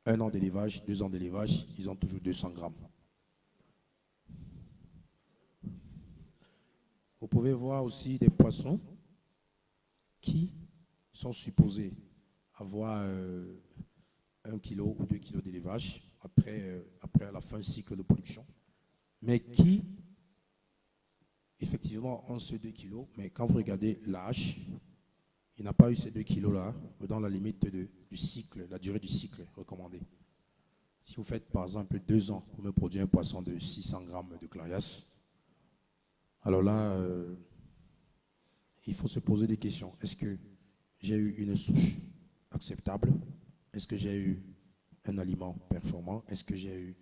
Speaker 1: 1 an d'élevage, 2 ans d'élevage, ils ont toujours 200 grammes. Vous pouvez voir aussi des poissons qui sont supposés avoir 1 kg ou 2 kg d'élevage après la fin du cycle de production, mais qui effectivement ont ces 2 kg, mais quand vous regardez l'âge, il n'a pas eu ces 2 kg-là dans la limite du cycle, la durée du cycle recommandée. Si vous faites par exemple 2 ans pour me produire un poisson de 600 grammes de clarias, Alors là, il faut se poser des questions. Est-ce que j'ai eu une souche acceptable? Est-ce que j'ai eu un aliment performant? Est-ce que j'ai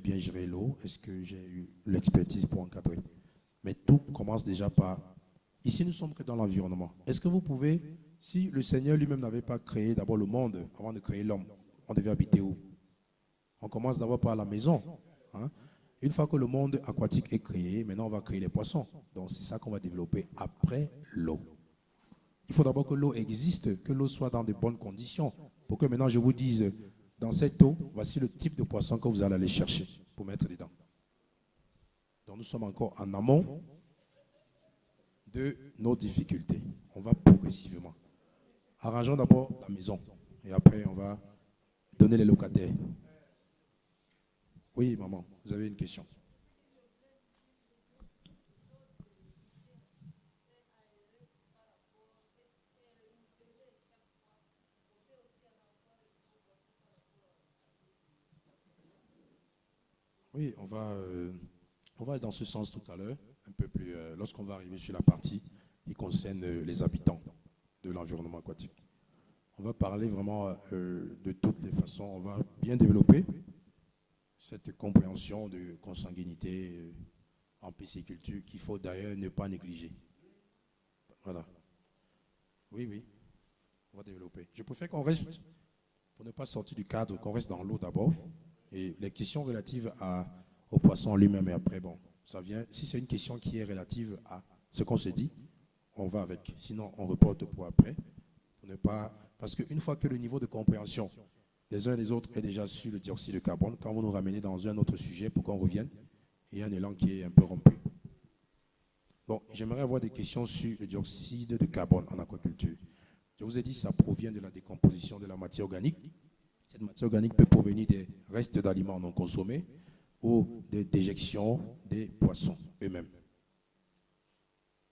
Speaker 1: bien géré l'eau? Est-ce que j'ai eu l'expertise pour encadrer? Mais tout commence déjà par... Ici, nous sommes que dans l'environnement. Est-ce que vous pouvez, si le Seigneur lui-même n'avait pas créé d'abord le monde avant de créer l'homme, on devait habiter où? On commence d'abord par la maison. Hein? Une fois que le monde aquatique est créé, maintenant on va créer les poissons. Donc c'est ça qu'on va développer après l'eau. Il faut d'abord que l'eau existe, que l'eau soit dans de bonnes conditions, pour que maintenant je vous dise, dans cette eau, voici le type de poisson que vous allez aller chercher pour mettre dedans. Donc nous sommes encore en amont de nos difficultés. On va progressivement. Arrangeons d'abord la maison et après on va donner les locataires. Oui, maman, vous avez une question. Oui, on va dans ce sens tout à l'heure, un peu plus, lorsqu'on va arriver sur la partie qui concerne les habitants de l'environnement aquatique. On va parler vraiment de toutes les façons, on va bien développer cette compréhension de consanguinité en pisciculture qu'il faut d'ailleurs ne pas négliger. Voilà. Oui, oui, on va développer. Je préfère qu'on reste, pour ne pas sortir du cadre, qu'on reste dans l'eau d'abord. Et les questions relatives au poisson lui-même, et après, bon, ça vient. Si c'est une question qui est relative à ce qu'on se dit, on va avec. Sinon, on reporte pour après. Pour ne pas, parce qu'une fois que le niveau de compréhension des uns et des autres est déjà sur le dioxyde de carbone, quand vous nous ramenez dans un autre sujet pour qu'on revienne, il y a un élan qui est un peu rompu. Bon, j'aimerais avoir des questions sur le dioxyde de carbone en aquaculture. Je vous ai dit, ça provient de la décomposition de la matière organique. Cette matière organique peut provenir des restes d'aliments non consommés ou des déjections des poissons eux-mêmes.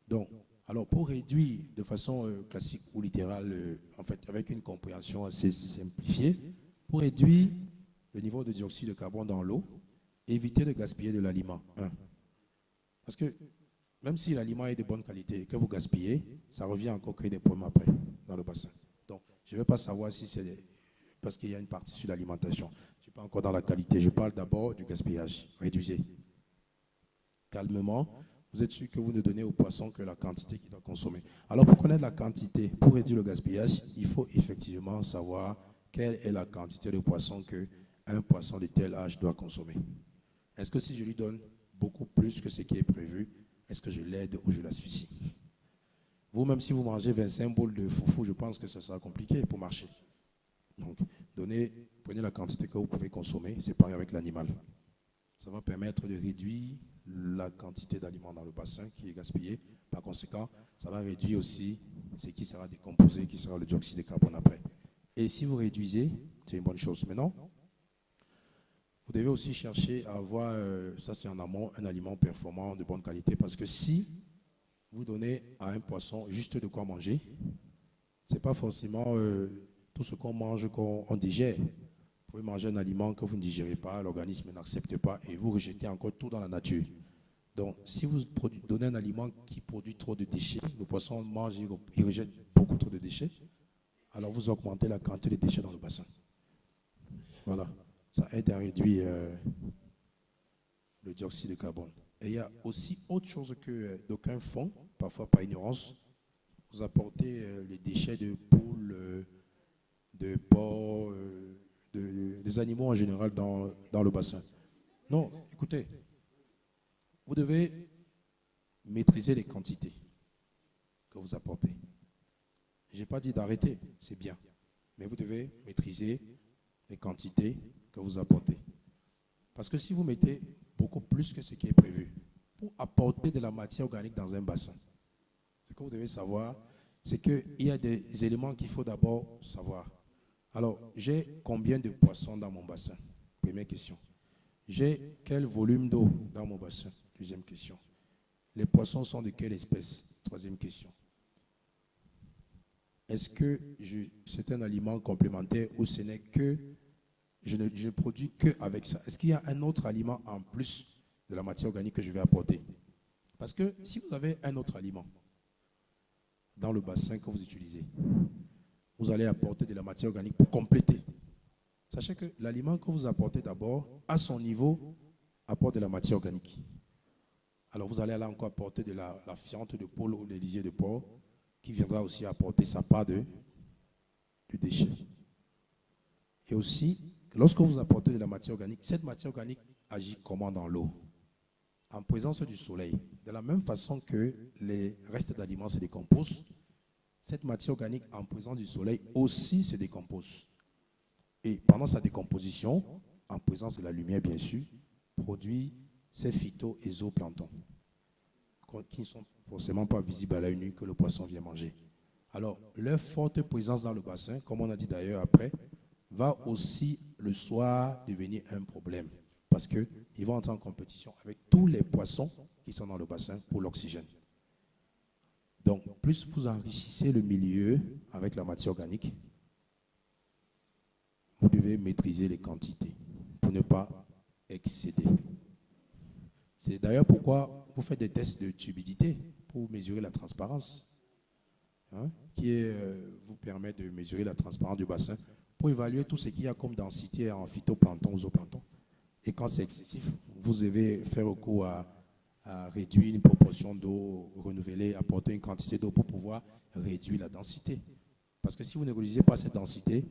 Speaker 1: Donc, alors pour réduire de façon classique ou littérale, en fait, avec une compréhension assez simplifiée, pour réduire le niveau de dioxyde de carbone dans l'eau, évitez de gaspiller de l'aliment. Parce que même si l'aliment est de bonne qualité et que vous gaspillez, ça revient encore créer des problèmes après dans le bassin. Donc, je ne veux pas savoir si c'est parce qu'il y a une partie sur l'alimentation. Je ne suis pas encore dans la qualité. Je parle d'abord du gaspillage. Réduisez. Calmement, vous êtes sûr que vous ne donnez au poisson que la quantité qu'il doit consommer. Alors, pour connaître la quantité, pour réduire le gaspillage, il faut effectivement savoir quelle est la quantité de poisson qu'un poisson de tel âge doit consommer. Est-ce que si je lui donne beaucoup plus que ce qui est prévu, est-ce que je l'aide ou je l'asphyxie? Vous-même, si vous mangez 25 boules de foufou, je pense que ça sera compliqué pour marcher. Donc, prenez la quantité que vous pouvez consommer, c'est pareil avec l'animal. Ça va permettre de réduire la quantité d'aliments dans le bassin qui est gaspillé. Par conséquent, ça va réduire aussi ce qui sera décomposé, qui sera le dioxyde de carbone après. Et si vous réduisez, c'est une bonne chose. Maintenant, vous devez aussi chercher à avoir, ça c'est en amont, un aliment performant de bonne qualité. Parce que si vous donnez à un poisson juste de quoi manger, ce n'est pas forcément tout ce qu'on mange qu'on digère. Vous pouvez manger un aliment que vous ne digérez pas, l'organisme n'accepte pas et vous rejetez encore tout dans la nature. Donc, si vous donnez un aliment qui produit trop de déchets, le poisson mange, il rejette beaucoup trop de déchets, alors vous augmentez la quantité de déchets dans le bassin. Voilà. Ça aide à réduire le dioxyde de carbone. Et il y a aussi autre chose que d'aucuns font, parfois par ignorance, vous apportez les déchets de poules, de porcs, des animaux en général dans le bassin. Non, écoutez, vous devez maîtriser les quantités que vous apportez. Je n'ai pas dit d'arrêter, c'est bien, mais vous devez maîtriser les quantités que vous apportez. Parce que si vous mettez beaucoup plus que ce qui est prévu, pour apporter de la matière organique dans un bassin, ce que vous devez savoir, c'est qu'il y a des éléments qu'il faut d'abord savoir. Alors, j'ai combien de poissons dans mon bassin? Première question. J'ai quel volume d'eau dans mon bassin? Deuxième question. Les poissons sont de quelle espèce? Troisième question. Est-ce que c'est un aliment complémentaire ou ce n'est que je ne produis qu'avec ça? Est-ce qu'il y a un autre aliment en plus de la matière organique que je vais apporter? Parce que si vous avez un autre aliment dans le bassin que vous utilisez, vous allez apporter de la matière organique pour compléter. Sachez que l'aliment que vous apportez d'abord, à son niveau, apporte de la matière organique. Alors vous allez là encore apporter de la fiente de pôle ou les lisiers de porc, qui viendra aussi apporter sa part de déchets. Et aussi, lorsque vous apportez de la matière organique, cette matière organique agit comment dans l'eau? En présence du soleil. De la même façon que les restes d'aliments se décomposent, cette matière organique en présence du soleil aussi se décompose. Et pendant sa décomposition, en présence de la lumière bien sûr, produit ces phyto- et zooplanctons qui ne sont forcément pas visibles à l'œil nu que le poisson vient manger. Alors, leur forte présence dans le bassin, comme on a dit d'ailleurs après, va aussi le soir devenir un problème parce qu'ils vont entrer en compétition avec tous les poissons qui sont dans le bassin pour l'oxygène. Donc, plus vous enrichissez le milieu avec la matière organique, vous devez maîtriser les quantités pour ne pas excéder. C'est d'ailleurs pourquoi vous faites des tests de turbidité pour mesurer la transparence, qui vous permet de mesurer la transparence du bassin pour évaluer tout ce qu'il y a comme densité en phytoplancton ou zooplancton. Et quand c'est excessif, vous devez faire recours à réduire une proportion d'eau renouvelée, apporter une quantité d'eau pour pouvoir réduire la densité. Parce que si vous ne réduisez pas cette densité,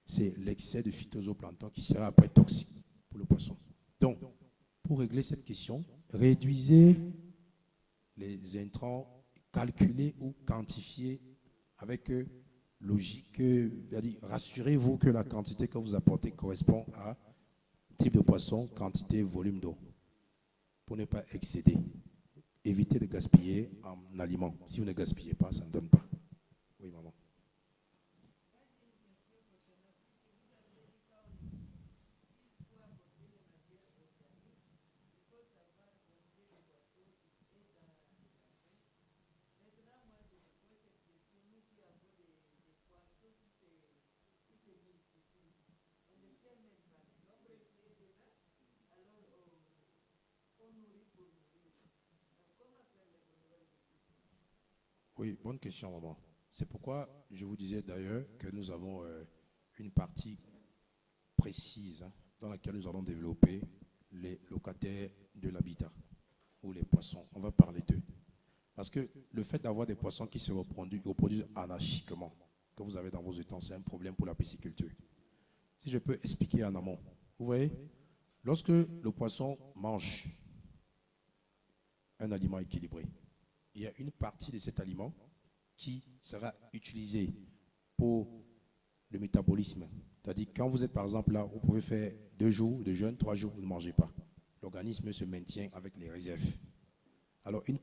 Speaker 1: c'est l'excès de phytozooplancton qui sera après toxique pour le poisson. Donc, pour régler cette question, réduisez les intrants calculés ou quantifiés avec logique. Rassurez-vous que la quantité que vous apportez correspond à type de poisson, quantité, volume d'eau, pour ne pas excéder. Évitez de gaspiller en aliments. Si vous ne gaspillez pas, ça ne donne pas. Oui, maman. Oui, bonne question, maman. C'est pourquoi je vous disais d'ailleurs que nous avons une partie précise dans laquelle nous allons développer les locataires de l'habitat ou les poissons. On va parler d'eux. Parce que le fait d'avoir des poissons qui se reproduisent anarchiquement, que vous avez dans vos étangs, c'est un problème pour la pisciculture. Si je peux expliquer en amont. Vous voyez, lorsque le poisson mange un aliment équilibré, il y a une partie de cet aliment qui sera utilisée pour le métabolisme. C'est-à-dire, quand vous êtes par exemple là, vous pouvez faire 2 jours de jeûne, 3 jours, vous ne mangez pas. L'organisme se maintient avec les réserves. Alors, une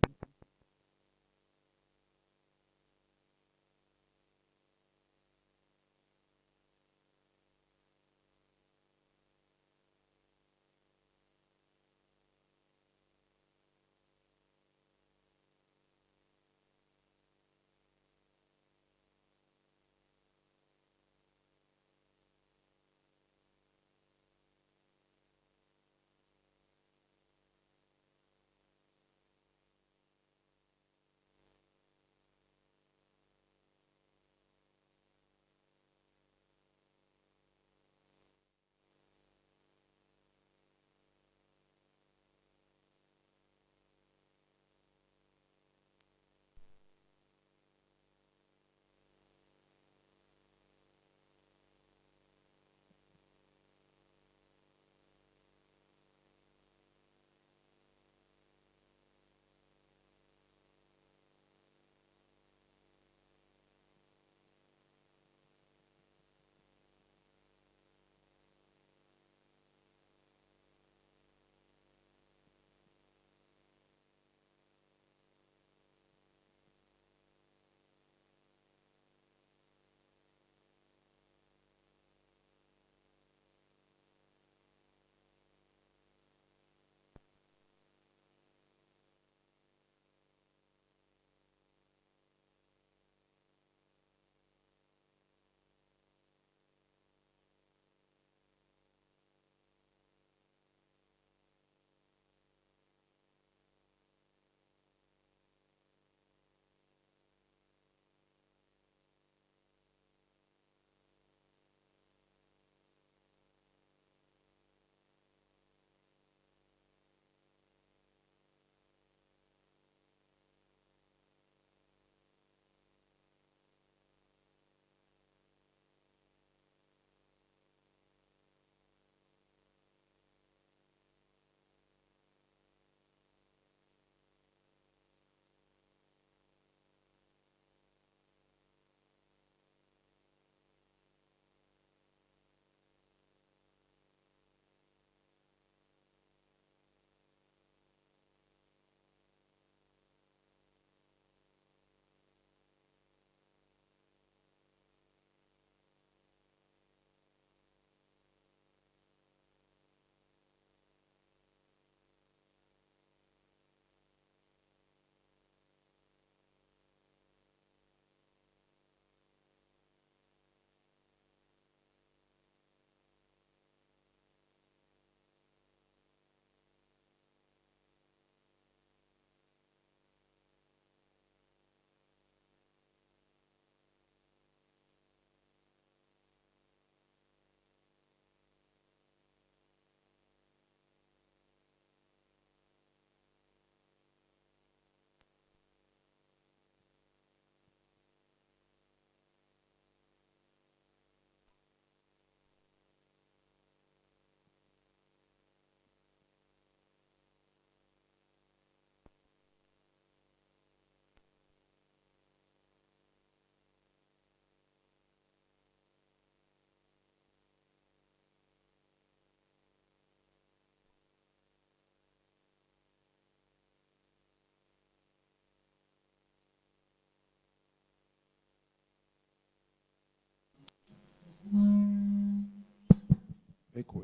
Speaker 1: Écho.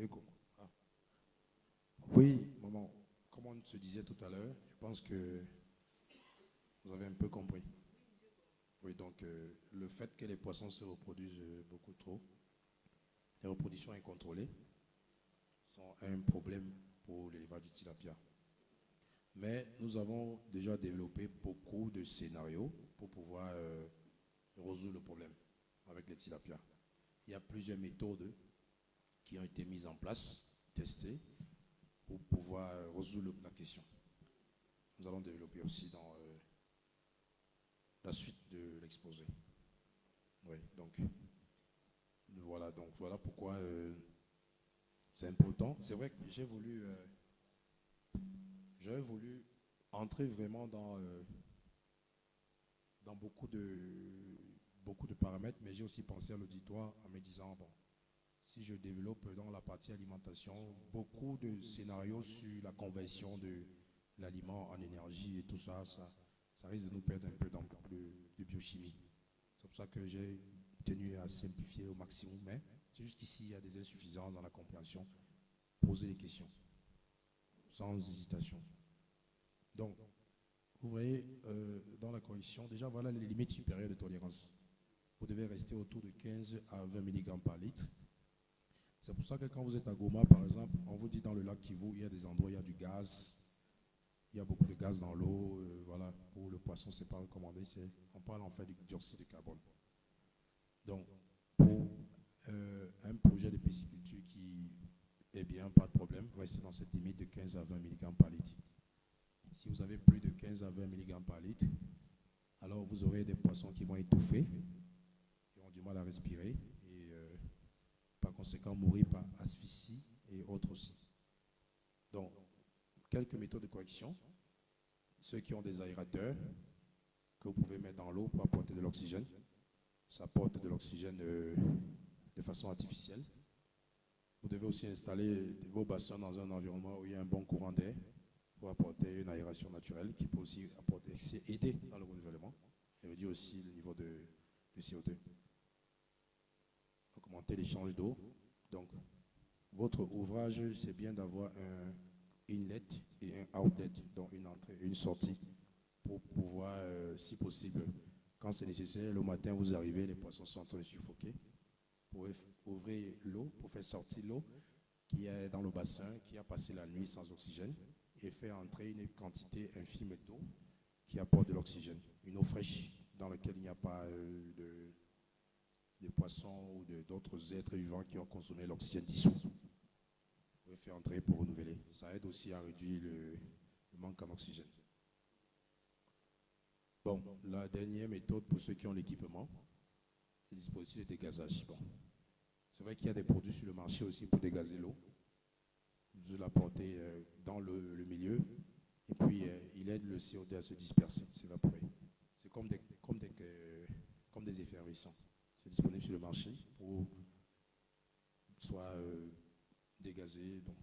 Speaker 1: Ah. Oui, maman, comme on se disait tout à l'heure, je pense que vous avez un peu compris. Oui, donc le fait que les poissons se reproduisent beaucoup trop, les reproductions incontrôlées, sont un problème pour l'élevage du tilapia. Mais nous avons déjà développé beaucoup de scénarios pour pouvoir résoudre le problème avec les tilapias. Il y a plusieurs méthodes qui ont été mises en place, testées, pour pouvoir résoudre la question. Nous allons développer aussi dans la suite de l'exposé. Oui, donc voilà pourquoi c'est important. C'est vrai que j'avais voulu entrer vraiment dans beaucoup de paramètres, mais j'ai aussi pensé à l'auditoire en me disant, bon, si je développe dans la partie alimentation beaucoup de scénarios sur la conversion de l'aliment en énergie et tout ça, ça risque de nous perdre un peu dans de biochimie. C'est pour ça que j'ai tenu à simplifier au maximum, mais c'est juste qu'ici, il y a des insuffisances dans la compréhension. Posez les questions, sans hésitation. Donc, vous voyez, dans la correction, déjà, voilà les limites supérieures de tolérance. Vous devez rester autour de 15 à 20 mg par litre. C'est pour ça que quand vous êtes à Goma, par exemple, on vous dit dans le lac Kivu, il y a des endroits où il y a du gaz, il y a beaucoup de gaz dans l'eau, voilà, pour le poisson, c'est pas recommandé, on parle en fait du dioxyde de carbone. Donc, pour un projet de pisciculture qui est bien, pas de problème, restez dans cette limite de 15 à 20 mg par litre. Si vous avez plus de 15 à 20 mg par litre, alors vous aurez des poissons qui vont étouffer, qui ont du mal à respirer, et par conséquent mourir par asphyxie et autres aussi. Donc, quelques méthodes de correction. Ceux qui ont des aérateurs que vous pouvez mettre dans l'eau pour apporter de l'oxygène. Ça apporte de l'oxygène de façon artificielle. Vous devez aussi installer vos bassins dans un environnement où il y a un bon courant d'air pour apporter une aération naturelle qui peut aussi aider dans le renouvellement et réduire aussi le niveau de CO2. Augmenter l'échange d'eau. Donc, votre ouvrage, c'est bien d'avoir un inlet et un outlet, donc une entrée et une sortie, pour pouvoir, si possible, quand c'est nécessaire, le matin vous arrivez, les poissons sont en train de suffoquer, pour ouvrir l'eau, pour faire sortir l'eau qui est dans le bassin, qui a passé la nuit sans oxygène, et faire entrer une quantité infime d'eau qui apporte de l'oxygène, une eau fraîche dans laquelle il n'y a pas de poissons ou d'autres êtres vivants qui ont consommé l'oxygène dissous. Vous pouvez faire entrer pour renouveler. Ça aide aussi à réduire le manque en oxygène. Bon, la dernière méthode pour ceux qui ont l'équipement, les dispositifs de dégazage. Bon, c'est vrai qu'il y a des produits sur le marché aussi pour dégazer l'eau. Vous l'apportez dans le milieu et puis il aide le CO2 à se disperser, s'évaporer. C'est comme des effervescents. C'est disponible sur le marché pour soit dégazé. Bon.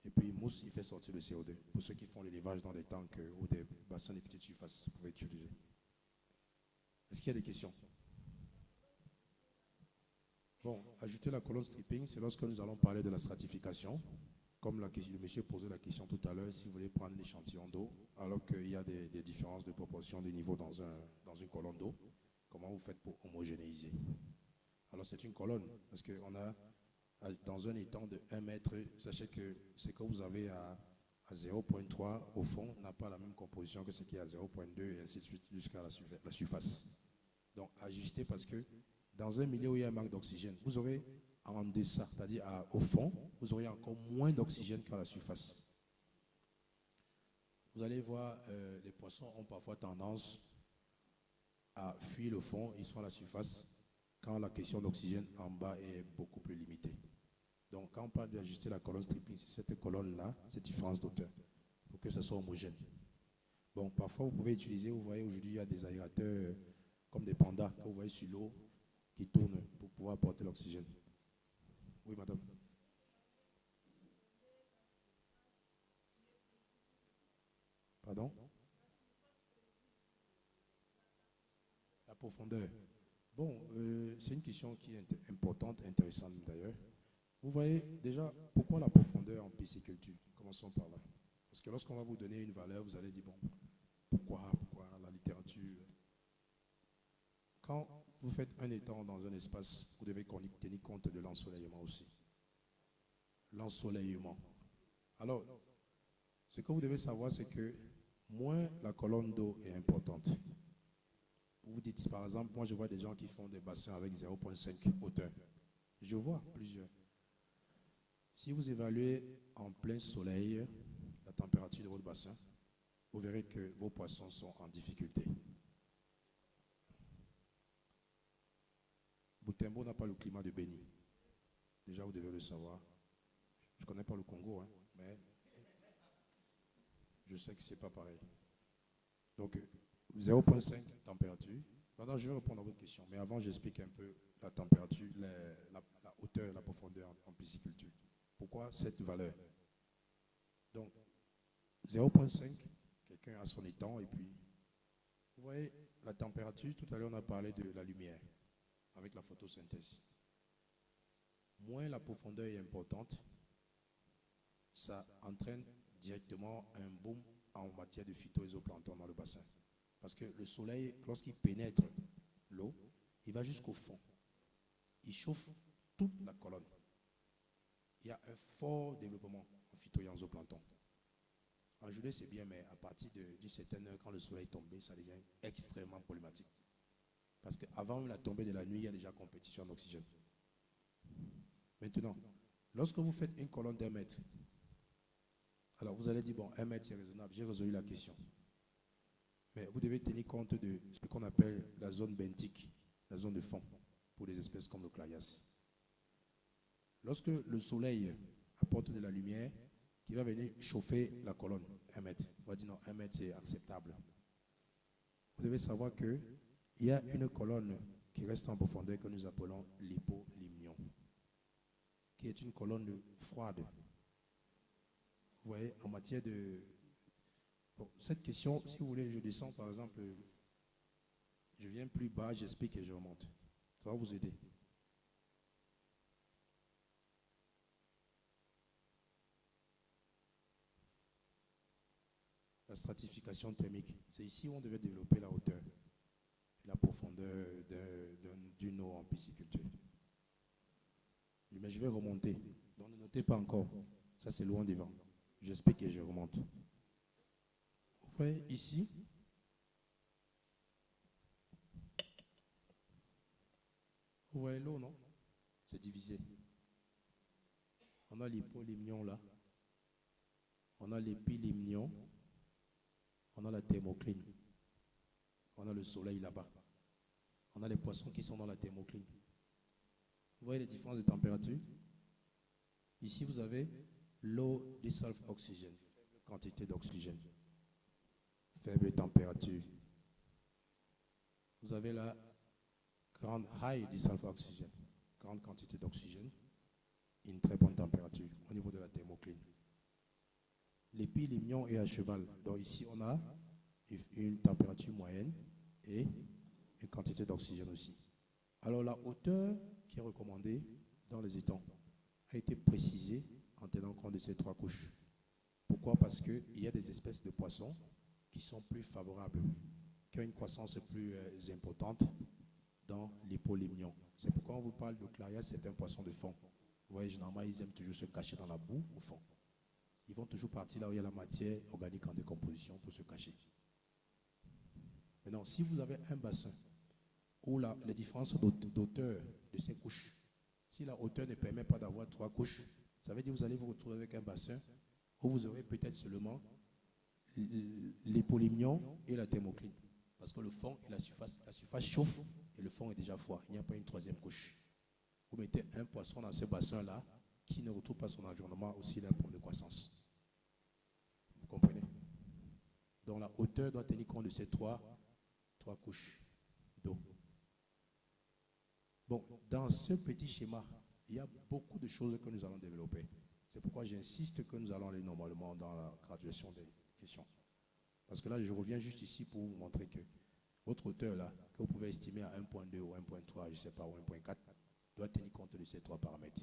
Speaker 1: Et puis mousse, il fait sortir le CO2. Pour ceux qui font l'élevage dans des tanks ou des bassins de petite surface, vous pouvez utiliser. Est-ce qu'il y a des questions? Bon, ajouter la colonne stripping, c'est lorsque nous allons parler de la stratification. Comme le monsieur posait la question tout à l'heure, si vous voulez prendre l'échantillon d'eau, alors qu'il y a des différences de proportion de niveau dans une colonne d'eau, comment vous faites pour homogénéiser? Alors c'est une colonne, parce qu'on a dans un étang de 1 mètre, sachez que ce que vous avez à 0,3 au fond n'a pas la même composition que ce qui est à 0,2 et ainsi de suite jusqu'à la surface. Donc ajustez parce que dans un milieu où il y a un manque d'oxygène, vous aurez en deçà, c'est-à-dire au fond, vous aurez encore moins d'oxygène qu'à la surface. Vous allez voir, les poissons ont parfois tendance à fuir le fond, ils sont à la surface, quand la question d'oxygène en bas est beaucoup plus limitée. Donc, quand on parle d'ajuster la colonne stripping, c'est cette colonne-là, cette différence d'auteur, pour que ça soit homogène. Bon, parfois, vous pouvez utiliser, vous voyez, aujourd'hui, il y a des aérateurs comme des pandas que vous voyez sur l'eau qui tournent pour pouvoir apporter l'oxygène. Oui, madame. Pardon? La profondeur. Bon, c'est une question qui est importante, intéressante d'ailleurs. Vous voyez déjà pourquoi la profondeur en pisciculture? Commençons par là. Parce que lorsqu'on va vous donner une valeur, vous allez dire, bon, pourquoi la littérature? Quand vous faites un étang dans un espace, vous devez tenir compte de l'ensoleillement aussi. L'ensoleillement. Alors, ce que vous devez savoir, c'est que moins la colonne d'eau est importante. Vous vous dites, par exemple, moi je vois des gens qui font des bassins avec 0,5 hauteur. Je vois plusieurs. Si vous évaluez en plein soleil la température de votre bassin, vous verrez que vos poissons sont en difficulté. Butembo n'a pas le climat de Béni. Déjà, vous devez le savoir. Je ne connais pas le Congo, hein, mais je sais que ce n'est pas pareil. Donc, 0,5 température. Maintenant, je vais répondre à votre question. Mais avant, j'explique un peu la température, la hauteur, la profondeur en pisciculture. Pourquoi cette valeur? Donc, 0,5, quelqu'un a son étang, et puis, vous voyez, la température, tout à l'heure, on a parlé de la lumière, avec la photosynthèse. Moins la profondeur est importante, ça entraîne directement un boom en matière de phytoplancton dans le bassin. Parce que le soleil, lorsqu'il pénètre l'eau, il va jusqu'au fond. Il chauffe toute la colonne. Il y a un fort développement en phyto et en zooplancton. En journée, c'est bien, mais à partir d'une certaine heure, quand le soleil est tombé, ça devient extrêmement problématique. Parce qu'avant la tombée de la nuit, il y a déjà compétition en oxygène. Maintenant, lorsque vous faites une colonne d'1 mètre, alors vous allez dire, bon, 1 mètre c'est raisonnable, j'ai résolu la question. Mais vous devez tenir compte de ce qu'on appelle la zone benthique, la zone de fond, pour des espèces comme le clarias. Lorsque le soleil apporte de la lumière, qui va venir chauffer la colonne, 1 mètre, on va dire non, 1 mètre c'est acceptable. Vous devez savoir qu'il y a une colonne qui reste en profondeur que nous appelons l'hypolimnion, qui est une colonne froide. Vous voyez, en matière de... Bon, cette question, si vous voulez, je descends par exemple, je viens plus bas, j'explique et je remonte. Ça va vous aider. La stratification thermique, c'est ici où on devait développer la hauteur et la profondeur d'une eau en pisciculture. Mais je vais remonter, donc ne notez pas encore, ça c'est loin devant. J'explique et je remonte. Vous voyez ici, vous voyez l'eau, non? C'est divisé. On a l'hypolimnion là, on a l'épilimnion, on a la thermocline, on a le soleil là-bas, on a les poissons qui sont dans la thermocline. Vous voyez les différences de température? Ici, vous avez l'eau dissolve oxygène, faible quantité d'oxygène, faible température. Vous avez la grande high dissolve oxygène, grande quantité d'oxygène, une très bonne température au niveau de la thermocline. L'épilimnion est à cheval. Donc ici, on a une température moyenne et une quantité d'oxygène aussi. Alors la hauteur qui est recommandée dans les étangs a été précisée en tenant compte de ces 3 couches. Pourquoi? Parce qu'il y a des espèces de poissons qui sont plus favorables, qui ont une croissance plus importante dans l'hypolimnion. C'est pourquoi on vous parle de clarias, c'est un poisson de fond. Vous voyez, généralement, ils aiment toujours se cacher dans la boue au fond. Ils vont toujours partir là où il y a la matière organique en décomposition pour se cacher. Maintenant, si vous avez un bassin où les différences d'auteur de ces couches, si la hauteur ne permet pas d'avoir 3 couches, ça veut dire que vous allez vous retrouver avec un bassin où vous aurez peut-être seulement l'hypolimnion et la thermocline. Parce que le fond et la surface chauffe et le fond est déjà froid. Il n'y a pas une 3e couche. Vous mettez un poisson dans ce bassin-là qui ne retrouve pas son environnement, aussi il a un problème de croissance. Vous comprenez? Donc la hauteur doit tenir compte de ces 3 couches d'eau. Bon, dans ce petit schéma, il y a beaucoup de choses que nous allons développer. C'est pourquoi j'insiste que nous allons aller normalement dans la graduation des questions. Parce que là, je reviens juste ici pour vous montrer que votre hauteur là, que vous pouvez estimer à 1.2 ou 1.3, je ne sais pas, ou 1.4, doit tenir compte de ces 3 paramètres.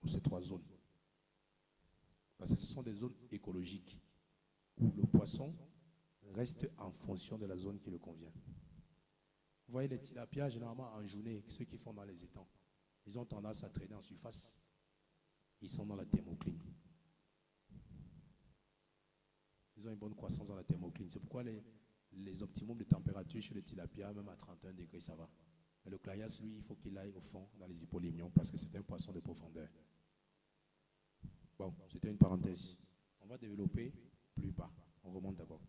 Speaker 1: ou ces 3 zones. Parce que ce sont des zones écologiques où le poisson reste en fonction de la zone qui le convient. Vous voyez les tilapias, généralement en journée, ceux qui font dans les étangs, ils ont tendance à traîner en surface. Ils sont dans la thermocline. Ils ont une bonne croissance dans la thermocline. C'est pourquoi les optimums de température chez les tilapias, même à 31 degrés, ça va. Mais le clarias, lui, il faut qu'il aille au fond, dans les hypolémions, parce que c'est un poisson de profondeur. Bon, c'était une parenthèse. On va développer plus bas. On remonte d'abord.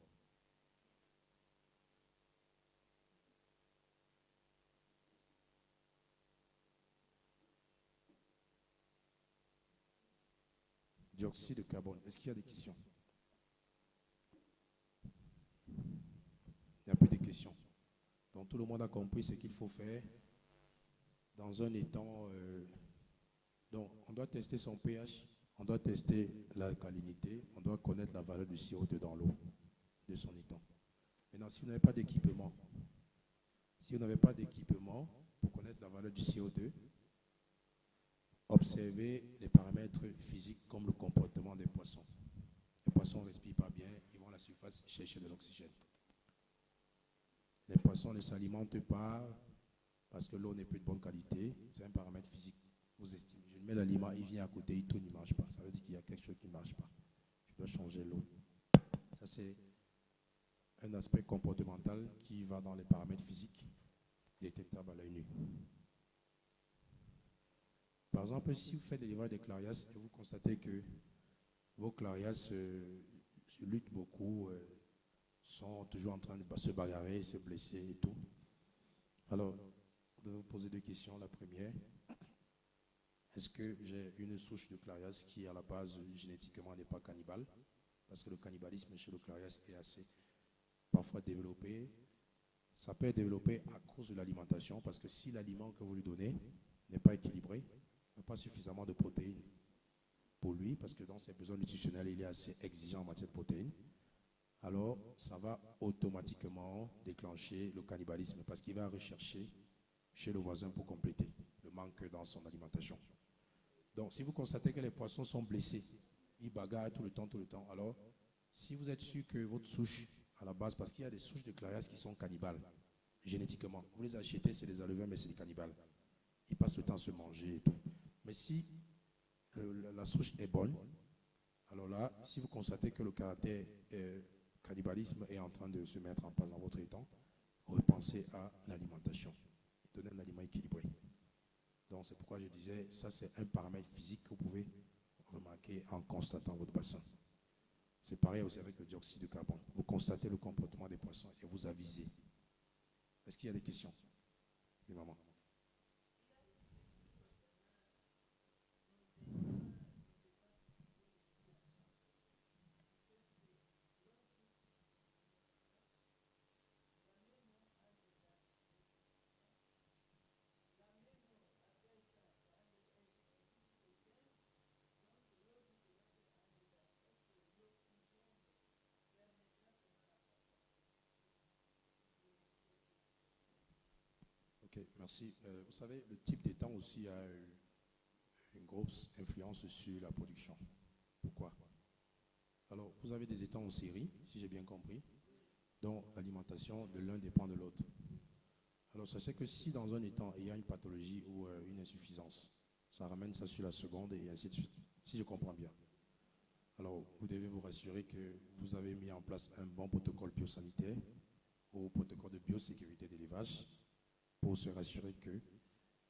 Speaker 1: Dioxyde de carbone. Est-ce qu'il y a des questions? Il n'y a plus de questions. Donc tout le monde a compris ce qu'il faut faire dans un étang. Donc on doit tester son pH, on doit tester l'alcalinité, on doit connaître la valeur du CO2 dans l'eau de son étang. Maintenant, si vous n'avez pas d'équipement, pour connaître la valeur du CO2, observez les paramètres physiques comme le comportement des poissons. Les poissons ne respirent pas bien, ils vont à la surface chercher de l'oxygène. Les poissons ne s'alimentent pas parce que l'eau n'est plus de bonne qualité. C'est un paramètre physique. Vous estimez, je mets l'aliment, il vient à côté, il tourne, il ne marche pas. Ça veut dire qu'il y a quelque chose qui ne marche pas. Je dois changer l'eau. Ça, c'est un aspect comportemental qui va dans les paramètres physiques détectables à l'œil nu. Par exemple, si vous faites l'élevage des clarias et vous constatez que vos clarias se luttent beaucoup, sont toujours en train de se bagarrer, se blesser et tout. Alors, vous devez vous poser 2 questions. La première, est-ce que j'ai une souche de clarias qui, à la base, génétiquement, n'est pas cannibale? Parce que le cannibalisme chez le clarias est assez parfois développé. Ça peut être développé à cause de l'alimentation, parce que si l'aliment que vous lui donnez n'est pas équilibré, n'a pas suffisamment de protéines pour lui, parce que dans ses besoins nutritionnels, il est assez exigeant en matière de protéines, alors ça va automatiquement déclencher le cannibalisme, parce qu'il va rechercher chez le voisin pour compléter le manque dans son alimentation. Donc, si vous constatez que les poissons sont blessés, ils bagarrent tout le temps, alors, si vous êtes sûr que votre souche, à la base, parce qu'il y a des souches de clarias qui sont cannibales, génétiquement, vous les achetez, c'est des alevins, mais c'est des cannibales. Ils passent le temps à se manger et tout. Mais si la souche est bonne, alors là, si vous constatez que le caractère cannibalisme est en train de se mettre en place dans votre étang, repensez à l'alimentation. Donnez un aliment équilibré. Donc c'est pourquoi je disais, ça c'est un paramètre physique que vous pouvez remarquer en constatant votre bassin. C'est pareil aussi avec le dioxyde de carbone. Vous constatez le comportement des poissons et vous avisez. Est-ce qu'il y a des questions? Oui, maman. Ok, merci. Vous savez, le type d'étang aussi a une grosse influence sur la production. Pourquoi? Alors, vous avez des étangs en série, si j'ai bien compris, dont l'alimentation de l'un dépend de l'autre. Alors, sachez que si dans un étang, il y a une pathologie ou une insuffisance, ça ramène ça sur la seconde et ainsi de suite, si je comprends bien. Alors, vous devez vous rassurer que vous avez mis en place un bon protocole biosanitaire ou protocole de biosécurité d'élevage pour se rassurer que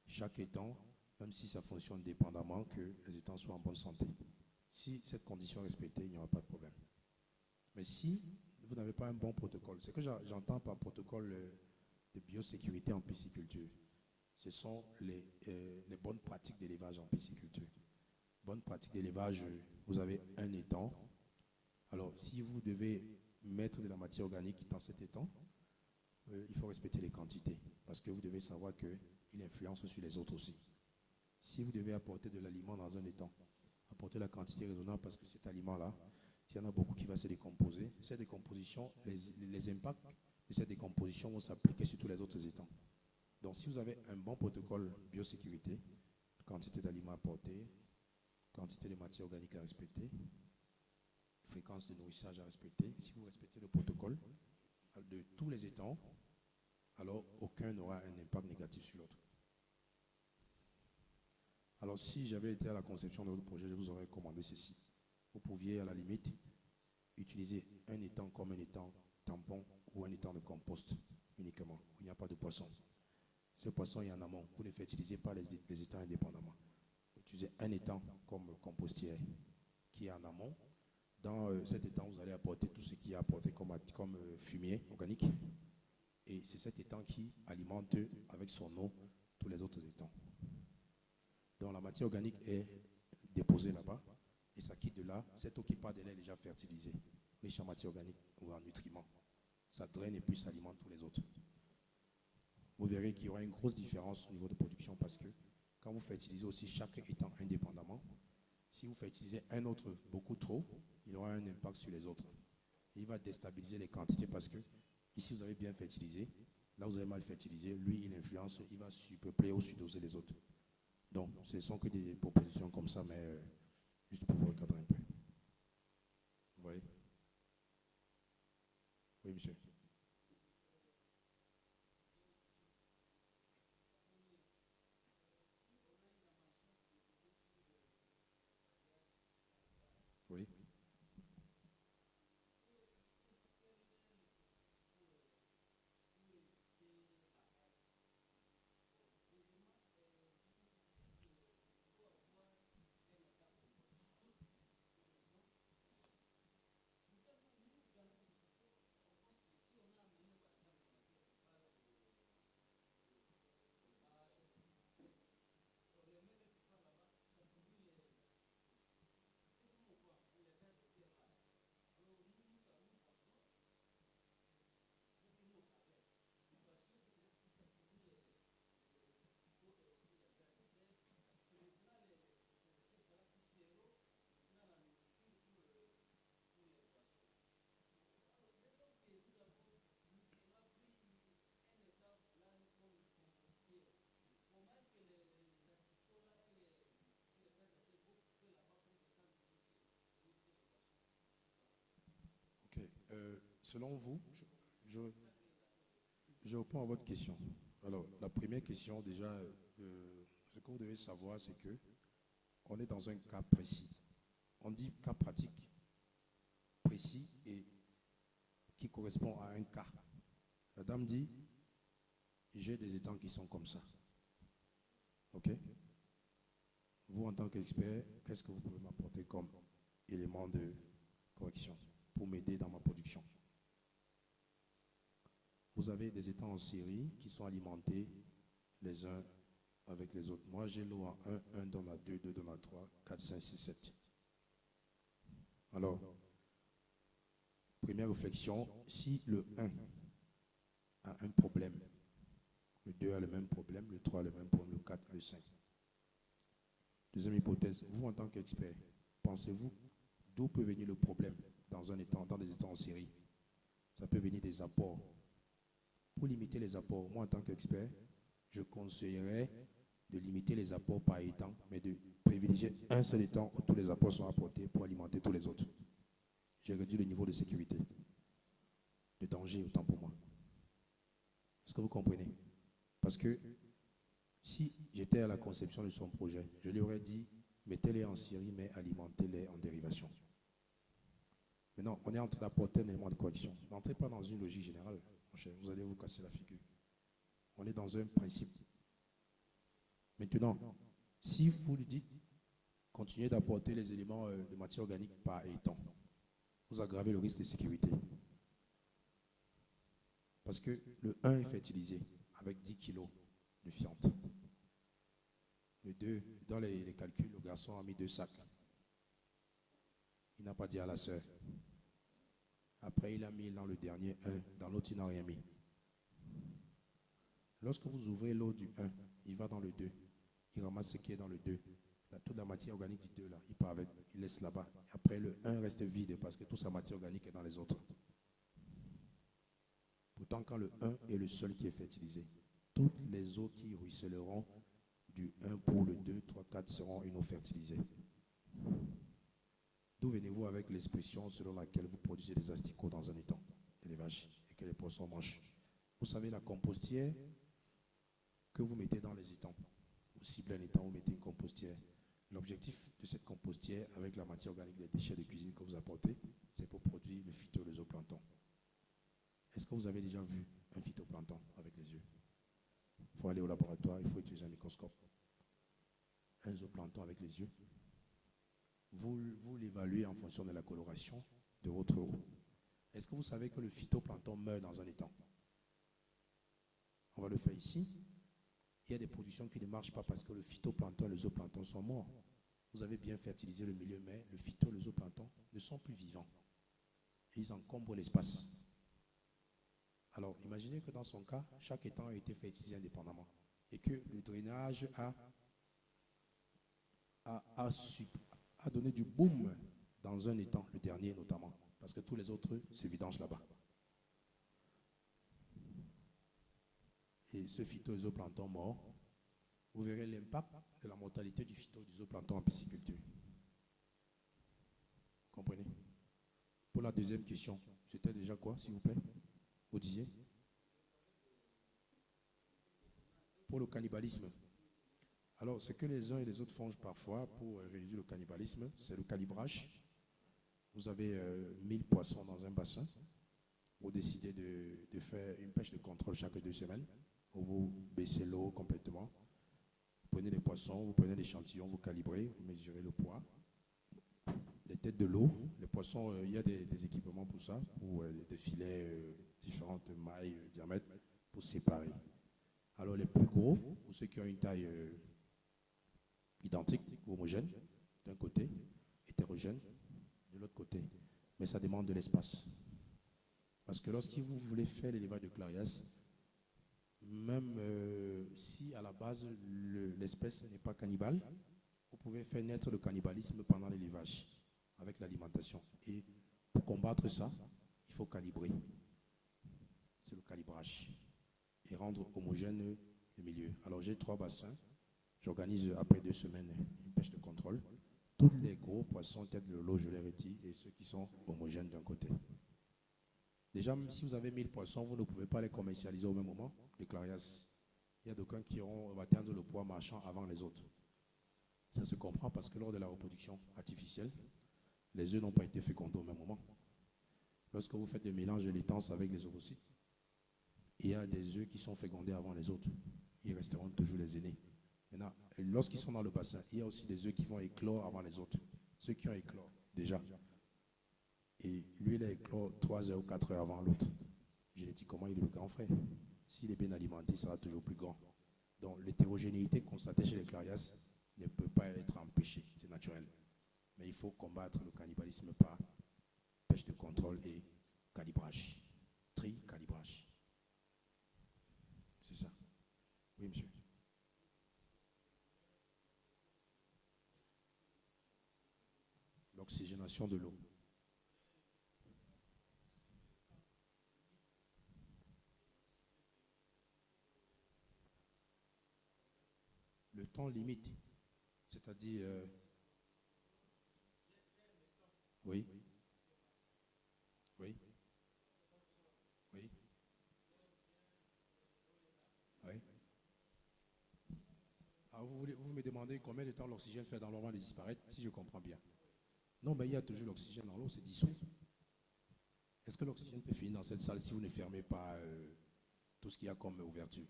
Speaker 1: chaque étang, même si ça fonctionne dépendamment, que les étangs soient en bonne santé. Si cette condition est respectée, il n'y aura pas de problème. Mais si vous n'avez pas un bon protocole, c'est que j'entends par protocole de biosécurité en pisciculture, ce sont les bonnes pratiques d'élevage en pisciculture. Bonnes pratiques d'élevage, vous avez un étang. Alors, si vous devez mettre de la matière organique dans cet étang, il faut respecter les quantités, parce que vous devez savoir qu'il influence sur les autres aussi. Si vous devez apporter de l'aliment dans un étang, apportez la quantité raisonnable, parce que cet aliment-là, s'il y en a beaucoup qui va se décomposer, cette décomposition, les impacts de cette décomposition vont s'appliquer sur tous les autres étangs. Donc si vous avez un bon protocole biosécurité, quantité d'aliments apportés, quantité de matière organique à respecter, fréquence de nourrissage à respecter. Si vous respectez le protocole de tous les étangs, alors aucun n'aura un impact négatif sur l'autre. Alors si j'avais été à la conception de votre projet, je vous aurais recommandé ceci. Vous pouviez à la limite utiliser un étang comme un étang tampon ou un étang de compost uniquement, où il n'y a pas de poisson. Ce poisson est en amont. Vous ne fertilisez pas les étangs indépendamment. Vous utilisez un étang comme compostière qui est en amont. Dans cet étang, vous allez apporter tout ce qui est apporté comme fumier organique. Et c'est cet étang qui alimente avec son eau tous les autres étangs. Donc la matière organique est déposée là-bas et ça quitte de là. Cette eau qui part de là est déjà fertilisée, riche en matière organique ou en nutriments. Ça draine et puis ça alimente tous les autres. Vous verrez qu'il y aura une grosse différence au niveau de production parce que quand vous fertilisez aussi chaque étang indépendamment, si vous fertilisez un autre beaucoup trop, il aura un impact sur les autres. Et il va déstabiliser les quantités parce que ici vous avez bien fertilisé, là vous avez mal fertilisé, lui il influence, il va surpeupler ou surdoser les autres. Donc ce ne sont que des propositions comme ça, mais juste pour vous recadrer un peu. Vous voyez? Oui, monsieur. Oui. Ok. Selon vous, je réponds à votre question. Alors, la première question, déjà, ce que vous devez savoir, c'est que on est dans un cas précis. On dit cas pratique, précis et qui correspond à un cas. La dame dit, j'ai des étangs qui sont comme ça. Ok? Vous, en tant qu'expert, qu'est-ce que vous pouvez m'apporter comme élément de correction pour m'aider dans ma production? Vous avez des étangs en série qui sont alimentés les uns avec les autres. Moi, j'ai l'eau en 1, 1 donne à 2, 2 donne à 3, 4, 5, 6, 7. Alors, première réflexion, si le 1 a un problème, le 2 a le même problème, le 3 a le même problème, le 4 a le 5. Deuxième hypothèse, vous en tant qu'expert, pensez-vous d'où peut venir le problème dans un étang, dans des étangs en série? Ça peut venir des apports. Pour limiter les apports, moi en tant qu'expert, je conseillerais de limiter les apports par étang, mais de privilégier un seul étang où tous les apports sont apportés pour alimenter tous les autres. J'ai réduit le niveau de sécurité, de danger autant pour moi. Est-ce que vous comprenez? Parce que si j'étais à la conception de son projet, je lui aurais dit, mettez-les en série, mais alimentez-les en dérivation. Maintenant, on est en train d'apporter un élément de correction. N'entrez pas dans une logique générale, mon cher, vous allez vous casser la figure. On est dans un principe. Maintenant, si vous lui dites, continuez d'apporter les éléments de matière organique par étang, vous aggravez le risque de sécurité. Parce que le 1 est fertilisé avec 10 kg de fiente. Le 2, dans les calculs, le garçon a mis 2 sacs. Il n'a pas dit à la sœur. Après, il a mis dans le dernier 1, dans l'autre, il n'a rien mis. Lorsque vous ouvrez l'eau du 1, il va dans le 2. Il ramasse ce qui est dans le 2. Toute la matière organique du 2, là, il part avec, il laisse là-bas. Après, le 1 reste vide parce que toute sa matière organique est dans les autres. Pourtant, quand le 1 est le seul qui est fertilisé, toutes les eaux qui ruisseleront du 1 pour le 2, 3, 4 seront une eau fertilisée. D'où venez-vous avec l'expression selon laquelle vous produisez des asticots dans un étang d'élevage et que les poissons mangent? Vous savez, la compostière que vous mettez dans les étangs, vous ciblez un étang, vous mettez une compostière. L'objectif de cette compostière, avec la matière organique, les déchets de cuisine que vous apportez, c'est pour produire le phyto et le zooplancton. Est-ce que vous avez déjà vu un phytoplancton avec les yeux? Il faut aller au laboratoire, il faut utiliser un microscope. Un zooplancton avec les yeux. Vous l'évaluez en fonction de la coloration de votre eau. Est-ce que vous savez que le phytoplancton meurt dans un étang? On va le faire ici. Il y a des productions qui ne marchent pas parce que le phytoplancton et le zooplancton sont morts. Vous avez bien fertilisé le milieu, mais le phyto et le zooplancton ne sont plus vivants. Et ils encombrent l'espace. Alors, imaginez que dans son cas, chaque étang a été fertilisé indépendamment et que le drainage a donné du boom dans un étang, le dernier notamment, parce que tous les autres se vidangent là-bas. Et ce phyto et zooplancton mort, vous verrez l'impact de la mortalité du phyto et du zooplancton en pisciculture. Comprenez? Pour la deuxième question, c'était déjà quoi, s'il vous plaît? Vous disiez? Pour le cannibalisme. Alors, ce que les uns et les autres font parfois pour réduire le cannibalisme, c'est le calibrage. Vous avez 1000 poissons dans un bassin. Vous décidez de faire une pêche de contrôle chaque 2 semaines. Où vous baissez l'eau complètement. Vous prenez les poissons, vous prenez l'échantillon, vous calibrez, vous mesurez le poids. Les têtes de l'eau, les poissons, il y a des équipements pour ça, pour des filets différentes mailles, diamètre, pour séparer. Alors les plus gros, ou ceux qui ont une taille identique ou homogène, d'un côté, hétérogène, de l'autre côté. Mais ça demande de l'espace. Parce que lorsque vous voulez faire l'élevage de Clarias, même si à la base l'espèce n'est pas cannibale, vous pouvez faire naître le cannibalisme pendant l'élevage avec l'alimentation. Et pour combattre ça, il faut calibrer. C'est le calibrage. Et rendre homogène le milieu. Alors j'ai 3 bassins. J'organise après 2 semaines une pêche de contrôle. Tous les gros poissons, tête de l'eau, je les retire et ceux qui sont homogènes d'un côté. Déjà, même si vous avez 1000 poissons, vous ne pouvez pas les commercialiser au même moment, les Clarias. Il y a d'aucuns qui vont atteindre le poids marchand avant les autres. Ça se comprend parce que lors de la reproduction artificielle, les œufs n'ont pas été fécondés au même moment. Lorsque vous faites le mélange de l'étance avec les ovocytes, il y a des œufs qui sont fécondés avant les autres. Ils resteront toujours les aînés. Maintenant, lorsqu'ils sont dans le bassin, il y a aussi des œufs qui vont éclore avant les autres. Ceux qui ont éclore déjà. Et lui, il a éclore 3 heures ou 4 heures avant l'autre. Génétiquement, il est le grand frère. S'il est bien alimenté, il sera toujours plus grand. Donc, l'hétérogénéité constatée chez les Clarias ne peut pas être empêchée. C'est naturel. Mais il faut combattre le cannibalisme par pêche de contrôle et calibrage. Tri, calibrage. C'est ça. Oui, monsieur. L'oxygénation de l'eau. Le temps limite, c'est-à-dire, oui, oui, oui, oui. Alors vous me demandez combien de temps l'oxygène fait dans l'eau de disparaître, si je comprends bien. Non, mais il y a toujours l'oxygène dans l'eau, c'est dissous. Est-ce que l'oxygène peut finir dans cette salle si vous ne fermez pas tout ce qu'il y a comme ouverture?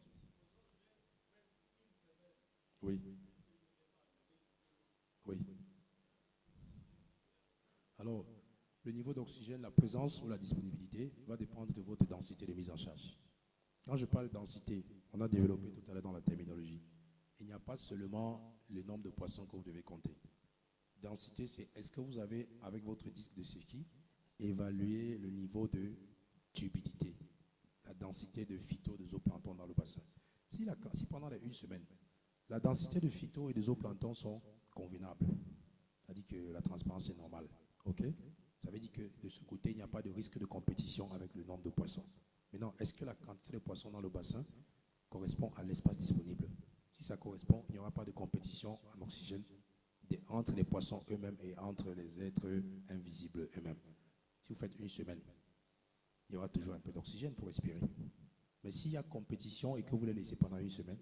Speaker 1: Oui, oui. Alors, le niveau d'oxygène, la présence ou la disponibilité va dépendre de votre densité de mise en charge. Quand je parle de densité, on a développé tout à l'heure dans la terminologie. Il n'y a pas seulement le nombre de poissons que vous devez compter. Densité, c'est est-ce que vous avez, avec votre disque de circuit, évalué le niveau de turbidité, la densité de phyto, de zooplancton dans le bassin. Si pendant les 1 semaine, la densité de phyto et de zooplancton sont convenables, c'est-à-dire que la transparence est normale, ok? Ça veut dire que de ce côté, il n'y a pas de risque de compétition avec le nombre de poissons. Maintenant, est-ce que la quantité de poissons dans le bassin correspond à l'espace disponible? Si ça correspond, il n'y aura pas de compétition en oxygène entre les poissons eux-mêmes et entre les êtres invisibles eux-mêmes. Si vous faites une semaine, il y aura toujours un peu d'oxygène pour respirer. Mais s'il y a compétition et que vous les laissez pendant une semaine,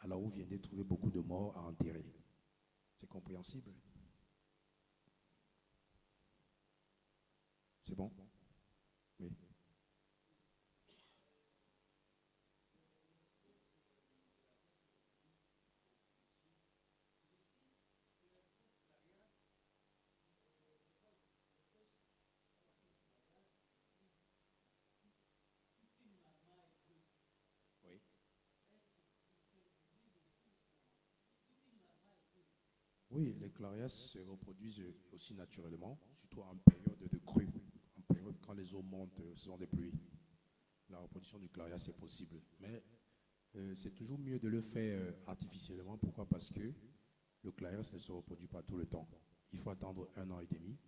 Speaker 1: alors vous viendrez trouver beaucoup de morts à enterrer. C'est compréhensible? C'est bon? Oui. Oui. Oui, les clarias se reproduisent aussi naturellement, surtout en période de crue, en période quand les eaux montent, ce sont des pluies. La reproduction du clarias c'est possible, mais c'est toujours mieux de le faire artificiellement. Pourquoi? Parce que le clarias ne se reproduit pas tout le temps. Il faut attendre 1 an et demi,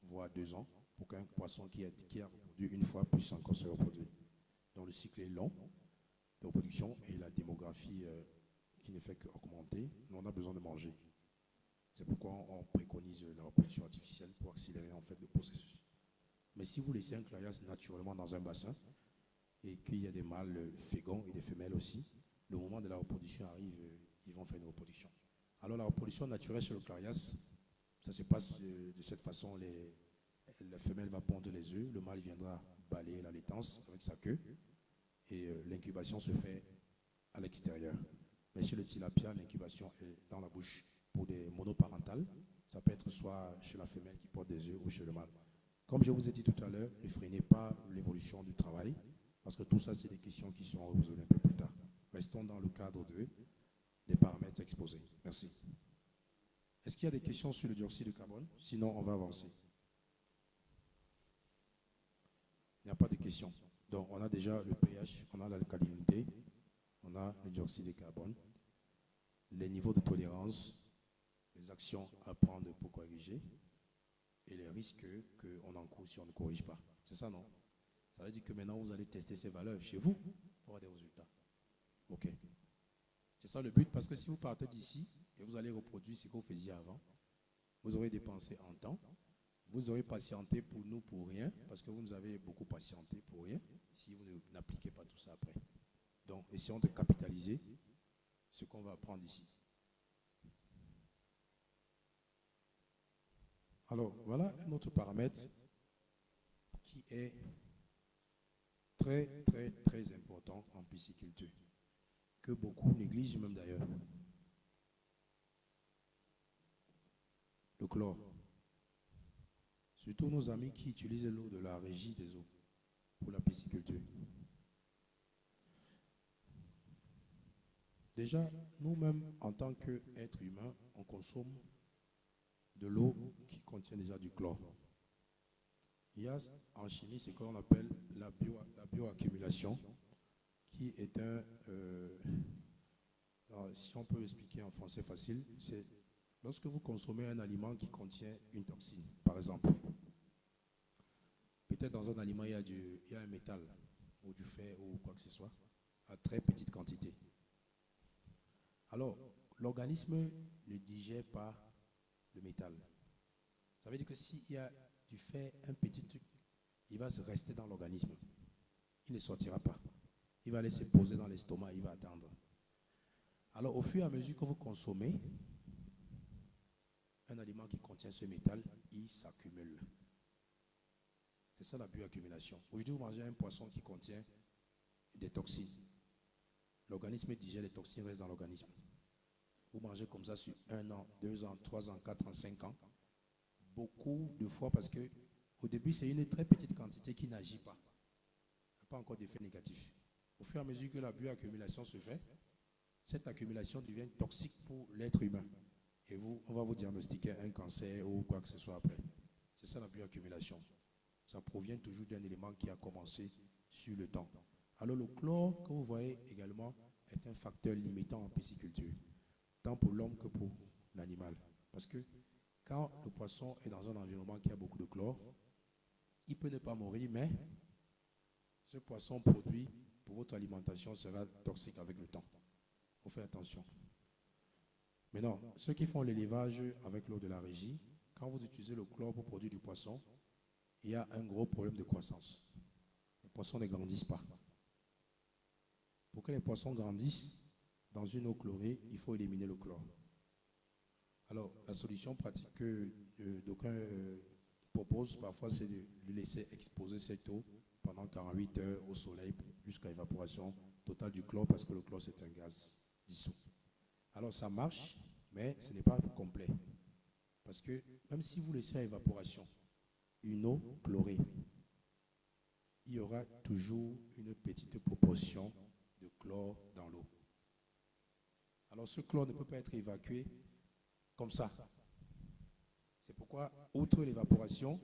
Speaker 1: voire 2 ans, pour qu'un poisson qui a reproduit une fois puisse encore se reproduire. Donc le cycle est long de reproduction et la démographie qui ne fait qu'augmenter, on a besoin de manger. C'est pourquoi on préconise la reproduction artificielle pour accélérer en fait le processus. Mais si vous laissez un clarias naturellement dans un bassin et qu'il y a des mâles féconds et des femelles aussi, le moment de la reproduction arrive, ils vont faire une reproduction. Alors la reproduction naturelle chez le clarias, ça se passe de cette façon. La femelle va pondre les œufs, le mâle viendra balayer la laitance avec sa queue et l'incubation se fait à l'extérieur. Mais chez le tilapia, l'incubation est dans la bouche. Pour des monoparentales, ça peut être soit chez la femelle qui porte des œufs ou chez le mâle. Comme je vous ai dit tout à l'heure, ne freinez pas l'évolution du travail, parce que tout ça, c'est des questions qui seront résolues un peu plus tard. Restons dans le cadre des paramètres exposés. Merci. Est-ce qu'il y a des questions sur le dioxyde de carbone? Sinon, on va avancer. Il n'y a pas de questions. Donc, on a déjà le pH, on a l'alcalinité, on a le dioxyde de carbone, les niveaux de tolérance, les actions à prendre pour corriger et les risques qu'on encourt si on ne corrige pas. C'est ça, non? Ça veut dire que maintenant, vous allez tester ces valeurs chez vous pour avoir des résultats. OK. C'est ça le but, parce que si vous partez d'ici et vous allez reproduire ce que vous faisiez avant, vous aurez dépensé en temps, vous aurez patienté pour nous pour rien, parce que vous nous avez beaucoup patienté pour rien, si vous n'appliquez pas tout ça après. Donc, essayons de capitaliser ce qu'on va apprendre ici. Alors, voilà un autre paramètre qui est très, très, très important en pisciculture, que beaucoup négligent même d'ailleurs. Le chlore. Surtout nos amis qui utilisent l'eau de la régie des eaux pour la pisciculture. Déjà, nous-mêmes, en tant qu'êtres humains, on consomme de l'eau qui contient déjà du chlore. Il y a en chimie ce qu'on appelle la bioaccumulation, qui est si on peut expliquer en français facile, c'est lorsque vous consommez un aliment qui contient une toxine, par exemple. Peut-être dans un aliment, il y a un métal, ou du fer, ou quoi que ce soit, à très petite quantité. Alors, l'organisme ne digère pas le métal. Ça veut dire que s'il y a du fer, un petit truc, il va se rester dans l'organisme. Il ne sortira pas. Il va aller se poser dans l'estomac, il va attendre. Alors, au fur et à mesure que vous consommez un aliment qui contient ce métal, il s'accumule. C'est ça la bioaccumulation. Aujourd'hui, vous mangez un poisson qui contient des toxines. L'organisme digère les toxines, reste dans l'organisme. Vous mangez comme ça sur 1 an, 2 ans, 3 ans, 4 ans, 5 ans. Beaucoup de fois parce que au début, c'est une très petite quantité qui n'agit pas. Il n'y a pas encore d'effet négatif. Au fur et à mesure que la bioaccumulation se fait, cette accumulation devient toxique pour l'être humain. Et on va vous diagnostiquer un cancer ou quoi que ce soit après. C'est ça la bioaccumulation. Ça provient toujours d'un élément qui a commencé sur le temps. Alors le chlore, que vous voyez également, est un facteur limitant en pisciculture, tant pour l'homme que pour l'animal. Parce que quand le poisson est dans un environnement qui a beaucoup de chlore, il peut ne pas mourir, mais ce poisson produit pour votre alimentation sera toxique avec le temps. Il faut faire attention. Maintenant, ceux qui font l'élevage avec l'eau de la régie, quand vous utilisez le chlore pour produire du poisson, il y a un gros problème de croissance. Les poissons ne grandissent pas. Pour que les poissons grandissent, dans une eau chlorée, il faut éliminer le chlore. Alors, la solution pratique que d'aucuns proposent parfois, c'est de laisser exposer cette eau pendant 48 heures au soleil jusqu'à l'évaporation totale du chlore, parce que le chlore, c'est un gaz dissous. Alors, ça marche, mais ce n'est pas complet. Parce que même si vous laissez à évaporation une eau chlorée, il y aura toujours une petite proportion de chlore dans l'eau. Alors, ce chlore ne peut pas être évacué comme ça. C'est pourquoi, outre l'évaporation,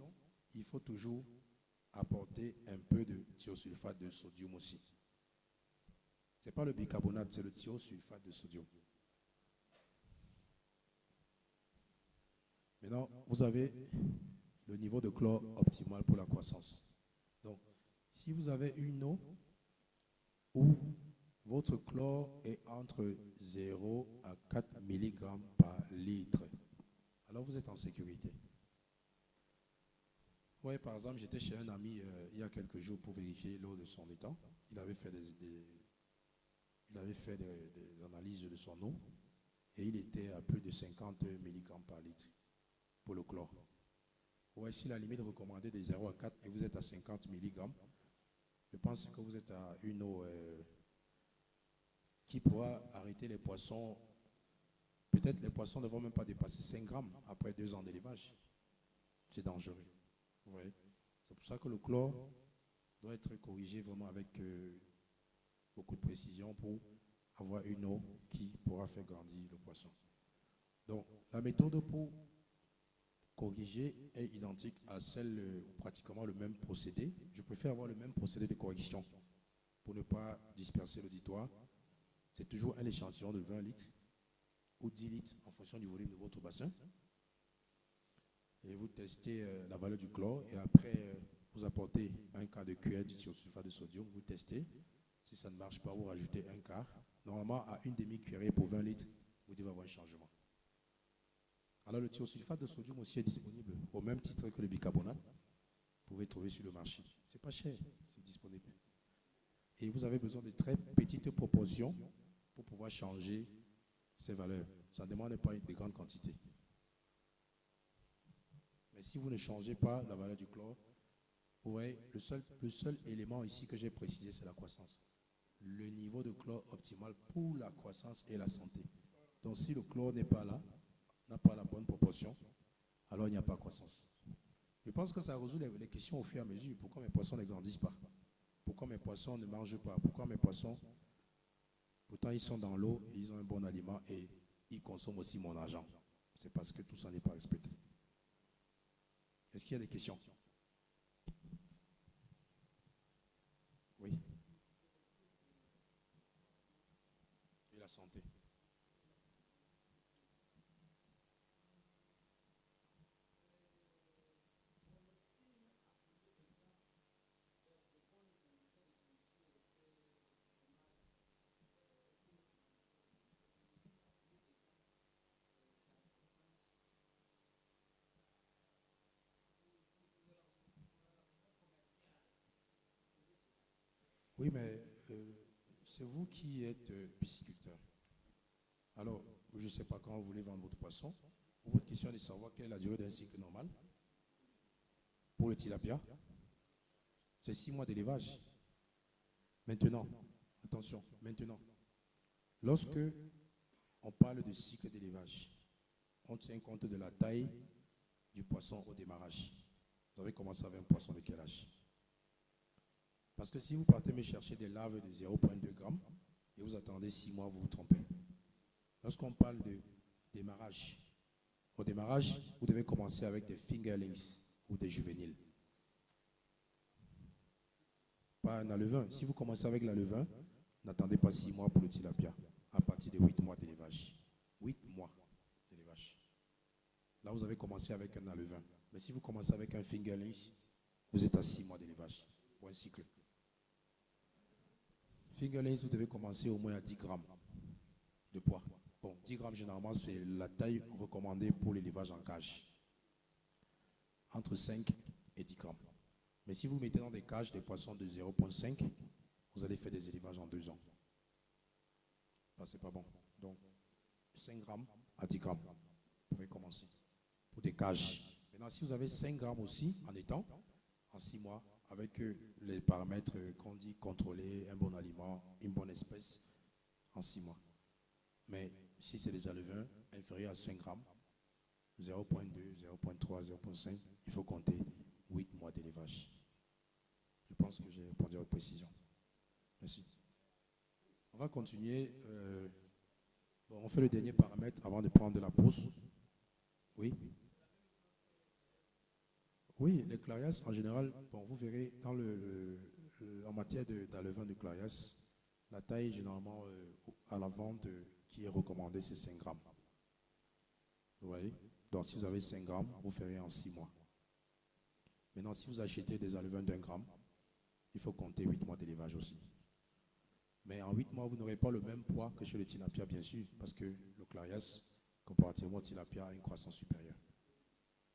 Speaker 1: il faut toujours apporter un peu de thiosulfate de sodium aussi. Ce n'est pas le bicarbonate, c'est le thiosulfate de sodium. Maintenant, vous avez le niveau de chlore optimal pour la croissance. Donc, si vous avez une eau où votre chlore est entre 0 à 4 mg par litre, alors vous êtes en sécurité. Oui, par exemple, j'étais chez un ami il y a quelques jours pour vérifier l'eau de son étang. Il avait fait des analyses de son eau et il était à plus de 50 mg par litre pour le chlore. Voici la limite recommandée de 0 à 4 et vous êtes à 50 mg. Je pense que vous êtes à une eau qui pourra arrêter les poissons. Peut-être les poissons ne vont même pas dépasser 5 grammes après 2 ans d'élevage. C'est dangereux. Ouais. C'est pour ça que le chlore doit être corrigé vraiment avec beaucoup de précision pour avoir une eau qui pourra faire grandir le poisson. Donc, la méthode pour corriger est identique à celle, pratiquement le même procédé. Je préfère avoir le même procédé de correction pour ne pas disperser l'auditoire. C'est toujours un échantillon de 20 litres ou 10 litres en fonction du volume de votre bassin. Et vous testez la valeur du chlore et après vous apportez un quart de cuillère de thiosulfate de sodium, vous testez. Si ça ne marche pas, vous rajoutez un quart. Normalement, à une demi-cuillerée pour 20 litres, vous devez avoir un changement. Alors le thiosulfate de sodium aussi est disponible au même titre que le bicarbonate. Vous pouvez trouver sur le marché. C'est pas cher, c'est disponible. Et vous avez besoin de très petites proportions pour pouvoir changer ces valeurs. Ça ne demande pas de grandes quantités. Mais si vous ne changez pas la valeur du chlore, vous voyez, le seul élément ici que j'ai précisé, c'est la croissance. Le niveau de chlore optimal pour la croissance et la santé. Donc si le chlore n'est pas là, n'a pas la bonne proportion, alors il n'y a pas de croissance. Je pense que ça résout les questions au fur et à mesure. Pourquoi mes poissons ne grandissent pas? Pourquoi mes poissons ne mangent pas? Pourquoi mes poissons, pourtant ils sont dans l'eau, ils ont un bon aliment et ils consomment aussi mon argent? C'est parce que tout ça n'est pas respecté. Est-ce qu'il y a des questions? Oui. Et la santé? Oui, mais c'est vous qui êtes pisciculteur. Alors, je ne sais pas quand vous voulez vendre votre poisson. Votre question est de savoir quelle est la durée d'un cycle normal. Pour le tilapia, c'est 6 mois d'élevage. Maintenant, attention, maintenant, lorsque on parle de cycle d'élevage, on tient compte de la taille du poisson au démarrage. Vous avez commencé avec un poisson de quel âge? Parce que si vous partez me chercher des larves de 0,2 grammes et vous attendez 6 mois, vous vous trompez. Lorsqu'on parle de démarrage, au démarrage, vous devez commencer avec des fingerlings ou des juvéniles. Pas un alevin. Si vous commencez avec l'alevin, n'attendez pas 6 mois pour le tilapia, à partir de 8 mois d'élevage. 8 mois d'élevage. Là, vous avez commencé avec un alevin. Mais si vous commencez avec un fingerlings, vous êtes à 6 mois d'élevage pour un cycle. Fingerlings, vous devez commencer au moins à 10 grammes de poids Bon, 10 grammes, généralement, c'est la taille recommandée pour l'élevage en cage. Entre 5 et 10 grammes. Mais si vous mettez dans des cages des poissons de 0,5, vous allez faire des élevages en 2 ans. Ça, c'est pas bon. Donc, 5 grammes à 10 grammes. Vous pouvez commencer. Pour des cages. Maintenant, si vous avez 5 grammes aussi, en étant, en 6 mois, avec les paramètres qu'on dit contrôler, un bon aliment, une bonne espèce, en 6 mois. Mais si c'est des alevins inférieurs à 5 grammes, 0,2, 0,3, 0,5, il faut compter 8 mois d'élevage. Je pense que j'ai répondu à votre précision. Merci. On va continuer. Bon, on fait le dernier paramètre avant de prendre de la pause. Oui. Oui, les clarias, en général, bon, vous verrez en matière d'alevin de clarias, la taille généralement à la vente qui est recommandée, c'est 5 grammes. Vous voyez? Donc si vous avez 5 grammes, vous ferez en 6 mois. Maintenant, si vous achetez des alevins d'1 gramme, il faut compter 8 mois d'élevage aussi. Mais en 8 mois, vous n'aurez pas le même poids que chez le tilapia, bien sûr, parce que le clarias, comparativement au tilapia, a une croissance supérieure.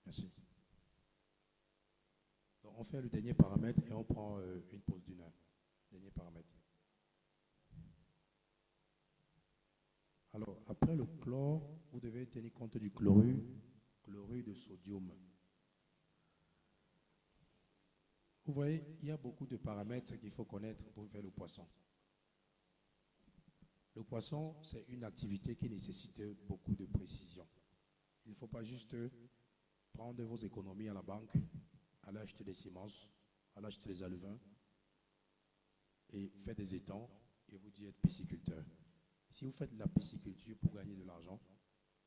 Speaker 1: Merci. Donc on fait le dernier paramètre et on prend une pause d'1 heure. Dernier paramètre. Alors, après le chlore, vous devez tenir compte du chlorure de sodium. Vous voyez, il y a beaucoup de paramètres qu'il faut connaître pour faire le poisson. Le poisson, c'est une activité qui nécessite beaucoup de précision. Il ne faut pas juste prendre vos économies à la banque, aller acheter des semences, aller acheter des alevins et faire des étangs et vous dire être pisciculteur. Si vous faites de la pisciculture pour gagner de l'argent,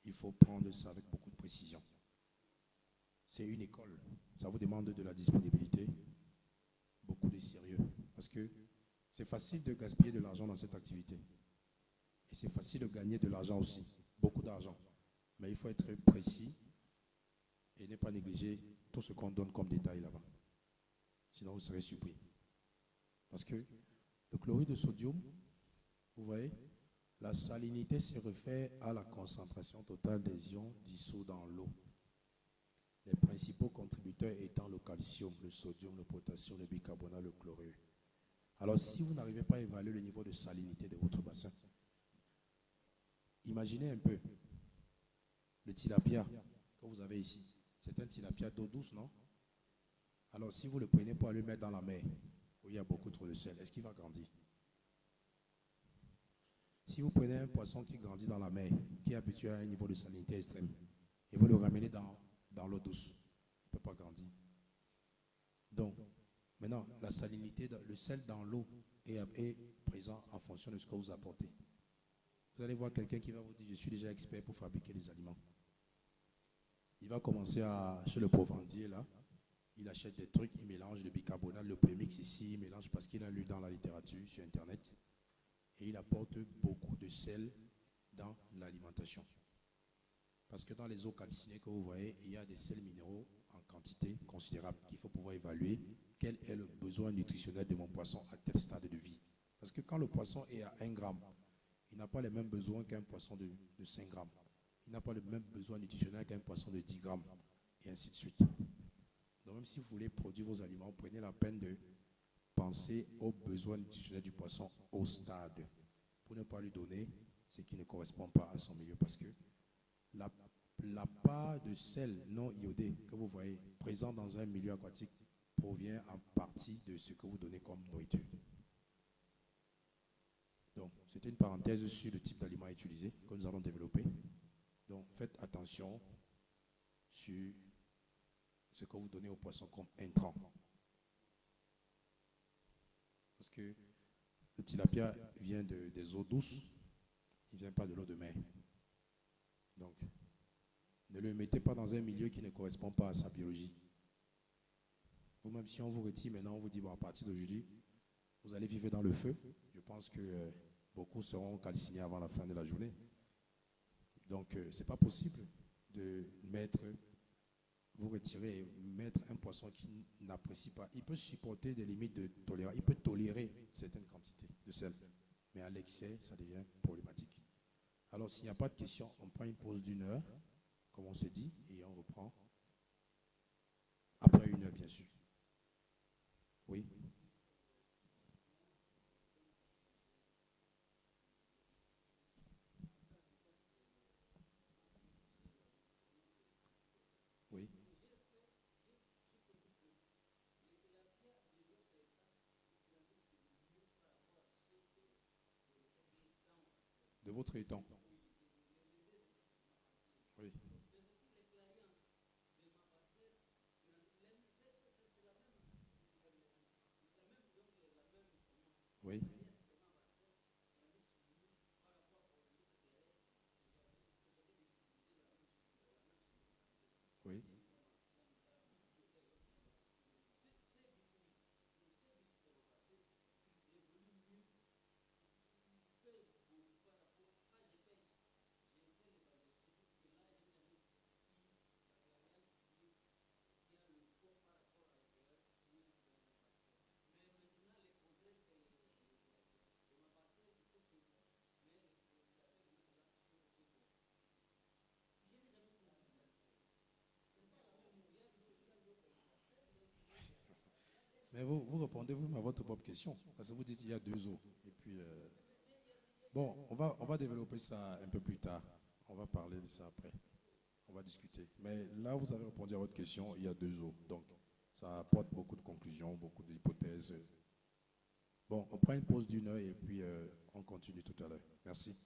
Speaker 1: il faut prendre ça avec beaucoup de précision. C'est une école. Ça vous demande de la disponibilité, beaucoup de sérieux. Parce que c'est facile de gaspiller de l'argent dans cette activité. Et c'est facile de gagner de l'argent aussi, beaucoup d'argent. Mais il faut être précis et ne pas négliger tout ce qu'on donne comme détail là-bas. Sinon, vous serez surpris. Parce que le chlorure de sodium, vous voyez, la salinité se réfère à la concentration totale des ions dissous dans l'eau. Les principaux contributeurs étant le calcium, le sodium, le potassium, le bicarbonate, le chlorure. Alors, si vous n'arrivez pas à évaluer le niveau de salinité de votre bassin, imaginez un peu le tilapia que vous avez ici. C'est un tilapia d'eau douce, non? Alors, si vous le prenez pour aller le mettre dans la mer, où il y a beaucoup trop de sel, est-ce qu'il va grandir? Si vous prenez un poisson qui grandit dans la mer, qui est habitué à un niveau de salinité extrême, et vous le ramenez dans l'eau douce, il ne peut pas grandir. Donc, maintenant, la salinité, le sel dans l'eau est présent en fonction de ce que vous apportez. Vous allez voir quelqu'un qui va vous dire, je suis déjà expert pour fabriquer des aliments. Il va commencer chez le provendier, là, il achète des trucs, il mélange le bicarbonate, le prémix ici, il mélange parce qu'il a lu dans la littérature, sur Internet, et il apporte beaucoup de sel dans l'alimentation. Parce que dans les eaux calcinées que vous voyez, il y a des sels minéraux en quantité considérable qu'il faut pouvoir évaluer quel est le besoin nutritionnel de mon poisson à tel stade de vie. Parce que quand le poisson est à 1 gramme, il n'a pas les mêmes besoins qu'un poisson de 5 grammes. Il n'a pas le même besoin nutritionnel qu'un poisson de 10 grammes, et ainsi de suite. Donc même si vous voulez produire vos aliments, prenez la peine de penser aux besoins nutritionnels du poisson au stade, pour ne pas lui donner ce qui ne correspond pas à son milieu. Parce que la part de sel non iodé que vous voyez présent dans un milieu aquatique provient en partie de ce que vous donnez comme nourriture. Donc, c'était une parenthèse sur le type d'aliments utilisés que nous allons développer. Donc, faites attention sur ce que vous donnez aux poissons comme intrants. Parce que le tilapia vient des eaux douces, il ne vient pas de l'eau de mer. Donc, ne le mettez pas dans un milieu qui ne correspond pas à sa biologie. Vous-même, si on vous retire maintenant, on vous dit, bon, à partir d'aujourd'hui, vous allez vivre dans le feu. Je pense que beaucoup seront calcinés avant la fin de la journée. Donc, ce n'est pas possible de vous retirer et mettre un poisson qui n'apprécie pas. Il peut supporter des limites de tolérance. Il peut tolérer certaines quantités de sel. Mais à l'excès, ça devient problématique. Alors, s'il n'y a pas de questions, on prend une pause d'une heure, comme on s'est dit, et on reprend après une heure, bien sûr. Oui. Oui. De votre étang. Oui. Oui. Oui. Mais vous répondez vous à votre propre question. Parce que vous dites qu'il y a deux eaux. Et puis, bon, on va développer ça un peu plus tard. On va parler de ça après. On va discuter. Mais là, vous avez répondu à votre question, il y a deux eaux. Donc, ça apporte beaucoup de conclusions, beaucoup d'hypothèses. Bon, on prend une pause d'une heure et puis on continue tout à l'heure. Merci.